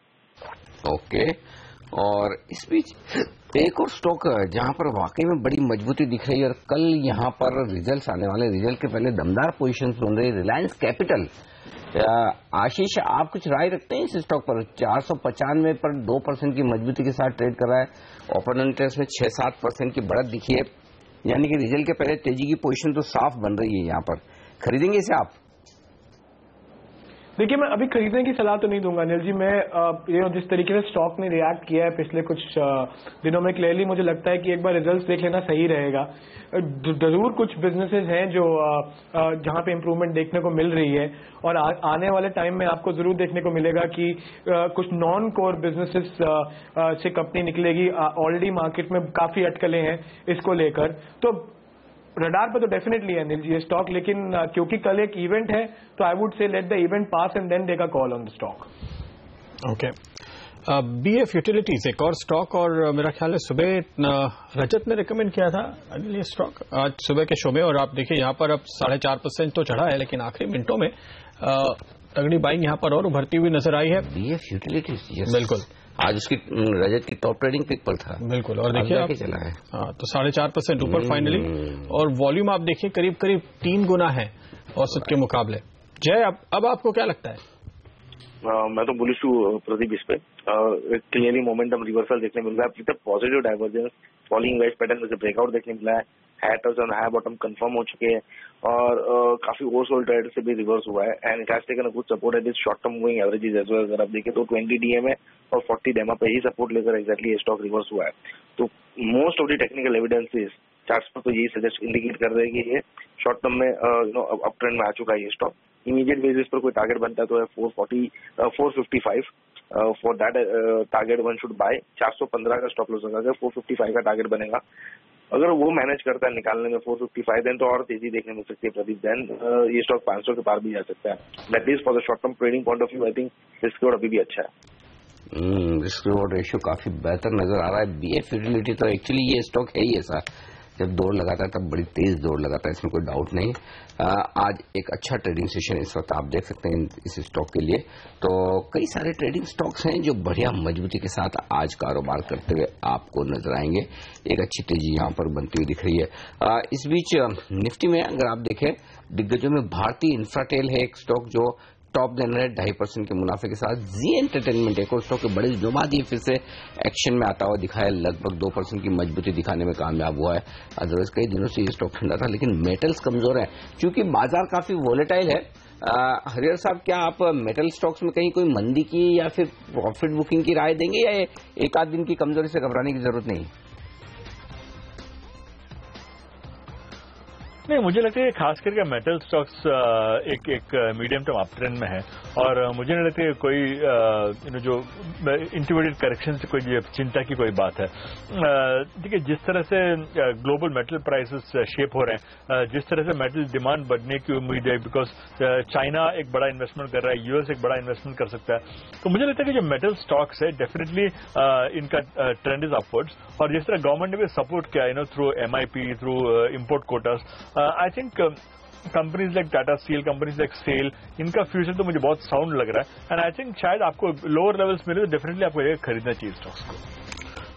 Okay, और इस बीच एक और स्टॉक जहां पर वाकई में बड़ी मजबूती दिख रही है और कल यहां पर रिजल्ट्स आने वाले, रिजल्ट के पहले दमदार पोजीशंस बन रही, रिलायंस कैपिटल। आशीष, आप कुछ राय रखते हैं इस स्टॉक पर? 495 पर 2% की मजबूती के साथ ट्रेड कर रहा है, ओपन इंटरेस्ट में 6-7% की बढ़त दिखी है, यानी कि रिजल्ट के पहले तेजी की पोजीशन तो साफ बन रही है। यहाँ पर खरीदेंगे इसे आप? देखिए, मैं अभी खरीदने की सलाह तो नहीं दूंगा अनिल जी। मैं जिस तरीके से स्टॉक ने रिएक्ट किया है पिछले कुछ दिनों में, क्लियरली मुझे लगता है कि एक बार रिजल्ट्स देख लेना सही रहेगा। जरूर कुछ बिजनेसेस हैं जो जहां पे इम्प्रूवमेंट देखने को मिल रही है, और आने वाले टाइम में आपको जरूर देखने को मिलेगा कि कुछ नॉन कोर बिजनेसेस से कंपनी निकलेगी। ऑलरेडी मार्केट में काफी अटकलें हैं इसको लेकर, तो रडार पर तो डेफिनेटली है अनिल जी ये स्टॉक, लेकिन क्योंकि कल एक इवेंट है तो I would say let the event pass and then take a call on the stock. Okay, BF utilities एक और स्टॉक, और मेरा ख्याल है सुबह रजत ने रिकमेंड किया था अनिल ये स्टॉक आज सुबह के शो में, और आप देखिए यहाँ पर अब 4.5% तो चढ़ा है, लेकिन आखिरी मिनटों में तगड़ी बाइंग यहाँ पर और उभरती हुई नजर आई है। बीएफ यूटिलिटीज, बिल्कुल, आज उसकी रजत की टॉप ट्रेडिंग पिक पर था। बिल्कुल, और देखिए आप चला है, हाँ, तो 4.5% ऊपर फाइनली, और वॉल्यूम आप देखिए करीब करीब 3 गुना है औसत के मुकाबले। जय, अब आपको क्या लगता है? मैं तो बुलिश हूँ प्रदीप इस पे। क्लियरली मोमेंटम रिवर्सल देखने मिल रहा है, मतलब positive divergence falling veg pattern में से ब्रेकआउट देखने मिला है, हाई बॉटम कंफर्म हो चुके हैं, और काफी ओवरसोल्ड ट्रेड से भी रिवर्स हुआ है, and it has taken a good support at this short term moving averages as well. अगर आप देखें तो 20 डीएमए और 40 डेमा पे ही सपोर्ट लेकर एग्जैक्टली ये स्टॉक रिवर्स हुआ है। तो most of the technical evidences charts पर तो यही सजेस्ट इंडिकेट कर रहे हैं कि ये शॉर्ट टर्म में अप ट्रेंड में आ चुका है ये स्टॉक। इमीडिएट बेसिस पर कोई टारगेट बनता है तो है 455। For that target one should buy. 415 का स्टॉप लॉस होगा, 455 का टारगेट बनेगा। अगर वो मैनेज करता है निकालने में 455, देन तो और तेजी देखने मिल सकती है प्रदीप। देन ये स्टॉक 500 के पार भी जा सकता है। That is for the short term trading point of view I think risk reward अभी भी अच्छा है। रिस्क रिवॉर्ड रेशियो काफी बेहतर नजर आ रहा है। बीएफ यूटिलिटी तो एक्चुअली ये स्टॉक है ही ऐसा, जब दौड़ लगाता है तब बड़ी तेज दौड़ लगाता है, इसमें कोई डाउट नहीं। आज एक अच्छा ट्रेडिंग सेशन इस वक्त आप देख सकते हैं इस स्टॉक के लिए। तो कई सारे ट्रेडिंग स्टॉक्स हैं जो बढ़िया मजबूती के साथ आज कारोबार करते हुए आपको नजर आएंगे। एक अच्छी तेजी यहां पर बनती हुई दिख रही है। इस बीच निफ्टी में अगर आप देखें, दिग्गजों में भारतीय इंफ्राटेल है एक स्टॉक जो टॉप देना है 2.5% के मुनाफे के साथ। जी एंटरटेनमेंट एक और स्टॉक के बड़े जो बाद ये फिर से एक्शन में आता हुआ दिखाया, लगभग 2% की मजबूती दिखाने में कामयाब हुआ है। अदरवाइज कई दिनों से ये स्टॉक ठंडा था, लेकिन मेटल्स कमजोर है क्योंकि बाजार काफी वोलेटाइल है। हरिहर साहब, क्या आप मेटल स्टॉक्स में कहीं कोई मंदी की या फिर प्रॉफिट बुकिंग की राय देंगे, या एक आध दिन की कमजोरी से घबराने की जरूरत नहीं? नहीं, मुझे लगता है खास करके मेटल स्टॉक्स एक मीडियम टर्म अप ट्रेंड में है, और मुझे नहीं लगता है कोई जो इंटीग्रेटेड करेक्शन से कोई चिंता की कोई बात है। देखिए, जिस तरह से ग्लोबल मेटल प्राइसेस शेप हो रहे हैं, जिस तरह से मेटल डिमांड बढ़ने की उम्मीद है, बिकॉज चाइना एक बड़ा इन्वेस्टमेंट कर रहा है, यूएस एक बड़ा इन्वेस्टमेंट कर सकता है, तो मुझे लगता है कि जो मेटल स्टॉक्स है डेफिनेटली इनका ट्रेंड इज अपवर्ड्स। और जिस तरह गवर्नमेंट ने भी सपोर्ट किया through MIP, through import quotas, I think companies like Tata steel, companies like SAIL, इनका फ्यूचर तो मुझे बहुत साउंड लग रहा है, एंड आई थिंक शायद आपको लोअर लेवल्स मिले तो डेफिनेटली आपको खरीदना चाहिए स्टॉक्स को।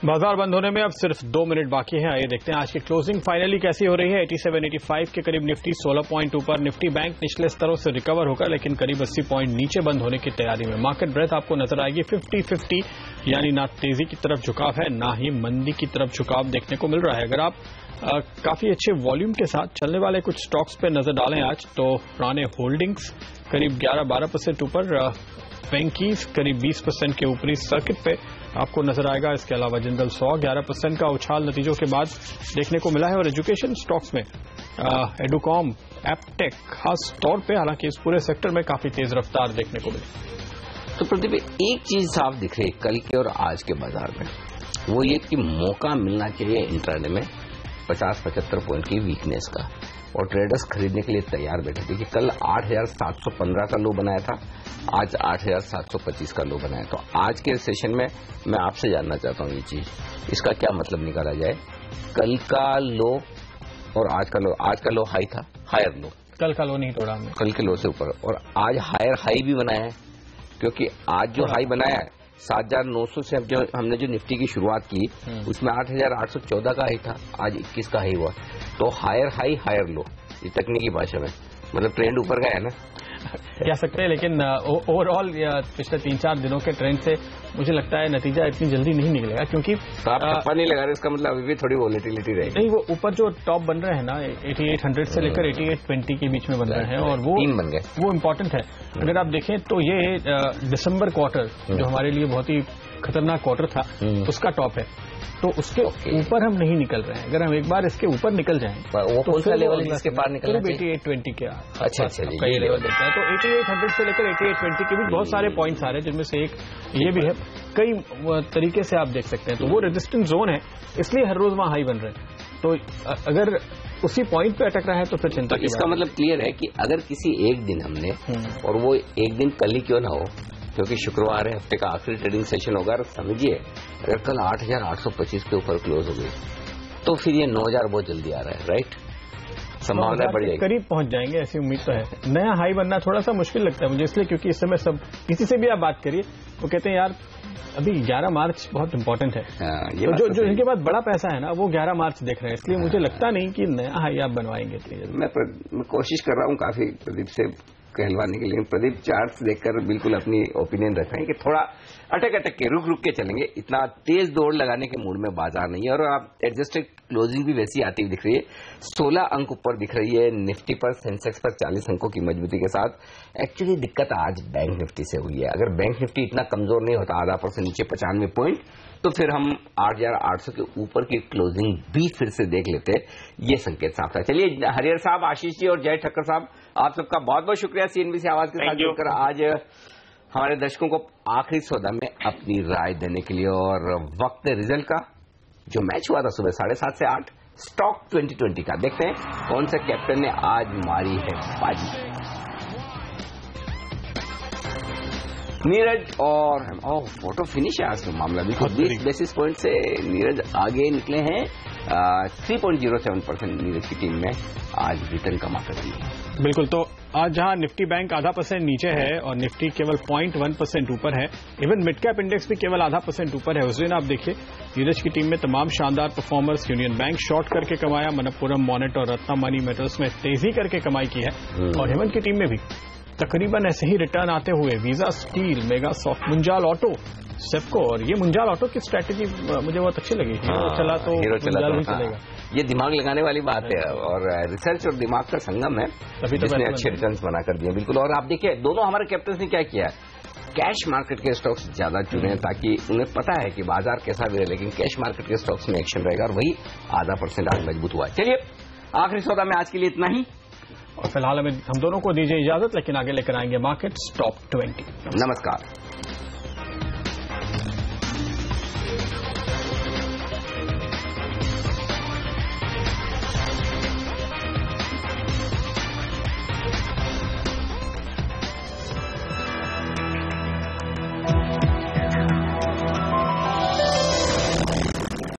बाजार बंद होने में अब सिर्फ 2 मिनट बाकी हैं। आइए देखते हैं आज की क्लोजिंग फाइनली कैसी हो रही है। 87-85 के करीब निफ्टी, 16 पॉइंट ऊपर निफ्टी बैंक निचले स्तरों से रिकवर होकर लेकिन करीब 80 पॉइंट नीचे बंद होने की तैयारी में। मार्केट ब्रेथ आपको नजर आएगी 50-50, यानी ना तेजी की तरफ झुकाव है ना ही मंदी की तरफ झुकाव देखने को मिल रहा है। अगर आप काफी अच्छे वॉल्यूम के साथ चलने वाले कुछ स्टॉक्स पे नजर डालें आज, तो पुराने होल्डिंग्स करीब 11-12% ऊपर, वेंकीज करीब 20% के ऊपरी सर्किट पे आपको नजर आएगा। इसके अलावा जिंदल 100 11% का उछाल नतीजों के बाद देखने को मिला है। और एजुकेशन स्टॉक्स में एडुकॉम, एपटेक खास तौर पे, हालांकि इस पूरे सेक्टर में काफी तेज रफ्तार देखने को मिली। तो प्रदीप, एक चीज साफ दिख रही है कल के और आज के बाजार में, वो ये कि मौका मिलना चाहिए इंट्राडे में 50-75 पॉइंट की वीकनेस का, और ट्रेडर्स खरीदने के लिए तैयार बैठे थे कि कल 8,715 का लो बनाया था, आज 8,725 का लो बनाया। तो आज के सेशन में मैं आपसे जानना चाहता हूं ये चीज, इसका क्या मतलब निकाला जाए? कल का लो और आज का लो, आज का लो हाई था, हायर लो, कल का लो नहीं तोड़ा हमने, कल के लो से ऊपर, और आज हायर हाई भी बनाया है, क्योंकि आज जो हाई बनाया है 7,900 से जो हमने जो निफ्टी की शुरुआत की उसमें 8,814 का हाई था, आज 21 का हाई हुआ। तो हायर हाई हायर लो, ये तकनीकी भाषा में मतलब ट्रेंड ऊपर गया है ना, कह सकते हैं। लेकिन ओवरऑल पिछले 3-4 दिनों के ट्रेंड से मुझे लगता है नतीजा इतनी जल्दी नहीं निकलेगा, क्योंकि आप ठप्पा नहीं लगा रहे, इसका मतलब अभी भी थोड़ी वॉलेटिलिटी रहेगी। नहीं, वो ऊपर जो टॉप बन रहे हैं ना 8800 से लेकर 8820 के बीच में बन रहे हैं, और वो 3 बन गए, वो इम्पोर्टेंट है। अगर आप देखें तो ये दिसंबर क्वार्टर जो हमारे लिए बहुत ही खतरनाक क्वार्टर था उसका टॉप है, तो उसके ऊपर हम नहीं निकल रहे हैं। अगर हम एक बार इसके ऊपर निकल जाएं वो कौन सा लेवल है इसके पार निकलना चाहिए? 8820 के अच्छा ये लेवल देखता है, तो 8800 से लेकर 8820 के बीच बहुत सारे पॉइंट्स आ रहे हैं, जिनमें से एक ये भी है। कई तरीके से आप देख सकते हैं, तो वो रेजिस्टेंस जोन है, इसलिए हर रोज वहां हाई बन रहे हैं। तो अगर उसी पॉइंट पे अटक रहा है तो फिर चिंता की इसका मतलब क्लियर है कि अगर किसी एक दिन हमने, और वो एक दिन कल ही क्यों ना हो, क्योंकि शुक्रवार है, हफ्ते का आखिरी ट्रेडिंग सेशन होगा, और समझिए अगर कल 8,825 के ऊपर क्लोज हो गई तो फिर ये 9,000 बहुत जल्दी आ रहा है, राइट? संभावना बढ़ जाएगी, करीब पहुंच जाएंगे, ऐसी उम्मीद तो है। नया हाई बनना थोड़ा सा मुश्किल लगता है मुझे, इसलिए क्योंकि इस समय सब किसी से भी आप बात करिए वो कहते हैं यार अभी 11 मार्च बहुत इंपॉर्टेंट है। तो जो इनके पास बड़ा पैसा है ना वो 11 मार्च देख रहे हैं, इसलिए मुझे लगता नहीं कि नया हाई आप बनवाएंगे। मैं कोशिश कर रहा हूँ काफी प्रदीप से कहलवाने के लिए। प्रदीप चार्ट्स देखकर बिल्कुल अपनी ओपिनियन रख रहे हैं कि थोड़ा अटक के रुक के चलेंगे, इतना तेज दौड़ लगाने के मूड में बाजार नहीं है। और आप एडजस्टेड क्लोजिंग भी वैसी आती हुई दिख रही है, 16 अंक ऊपर दिख रही है निफ्टी पर, सेंसेक्स पर 40 अंकों की मजबूती के साथ। एक्चुअली दिक्कत आज बैंक निफ्टी से हुई है। अगर बैंक निफ्टी इतना कमजोर नहीं होता, आधा % नीचे 95 पॉइंट, तो फिर हम 8,800 के ऊपर की क्लोजिंग भी फिर से देख लेते, ये संकेत साफ था। चलिए हरिहर साहब, आशीष जी और जय ठक्कर साहब, आप सबका बहुत बहुत शुक्रिया CNBC आवाज के साथ जुड़कर आज हमारे दर्शकों को आखिरी सौदा में अपनी राय देने के लिए। और वक्त रिजल्ट का जो मैच हुआ था सुबह 7:30 से 8 स्टॉक 2020 का, देखते हैं कौन सा कैप्टन ने आज मारी है बाजी। नीरज और फोटो फिनिश है आज का मामला, बिल्कुल 20 बेसिस पॉइंट से नीरज आगे निकले हैं। 3.07% नीरज की टीम में आज रिटर्न कमा कर दी है। बिल्कुल, तो आज जहां निफ्टी बैंक ½ % नीचे है और निफ्टी केवल 0.1% ऊपर है, इवन मिड कैप इंडेक्स भी केवल ½ % ऊपर है, उस दिन आप देखिए नीरज की टीम में तमाम शानदार परफॉर्मर्स। यूनियन बैंक शॉर्ट करके कमाया, मनप्पुरम, मोनेट और रत्ना मनी मेटल्स में तेजी करके कमाई की है, और हेमंत की टीम में भी तकरीबन ऐसे ही रिटर्न आते हुए वीजा स्टील, मेगा सॉफ्ट, मुंजाल ऑटो, सेप्को। और ये मुंजाल ऑटो की स्ट्रैटेजी मुझे बहुत अच्छी लगी, हीरो चला तो मुंजाल भी चलेगा। ये दिमाग लगाने वाली बात है, और रिसर्च और दिमाग का संगम है, जिसने अच्छे रिटर्न बना कर दिए। बिल्कुल, और आप देखिए दोनों हमारे कैप्टन ने क्या किया है, कैश मार्केट के स्टॉक्स ज्यादा चुने, ताकि उन्हें पता है कि बाजार कैसा भी है, लेकिन कैश मार्केट के स्टॉक्स में एक्शन रहेगा, और वही ½ % आज मजबूत हुआ है। चलिए आखिरी सौदा में आज के लिए इतना ही, और फिलहाल हम दोनों को दीजिए इजाजत, लेकिन आगे लेकर आएंगे मार्केट्स टॉप 20। नमस्कार।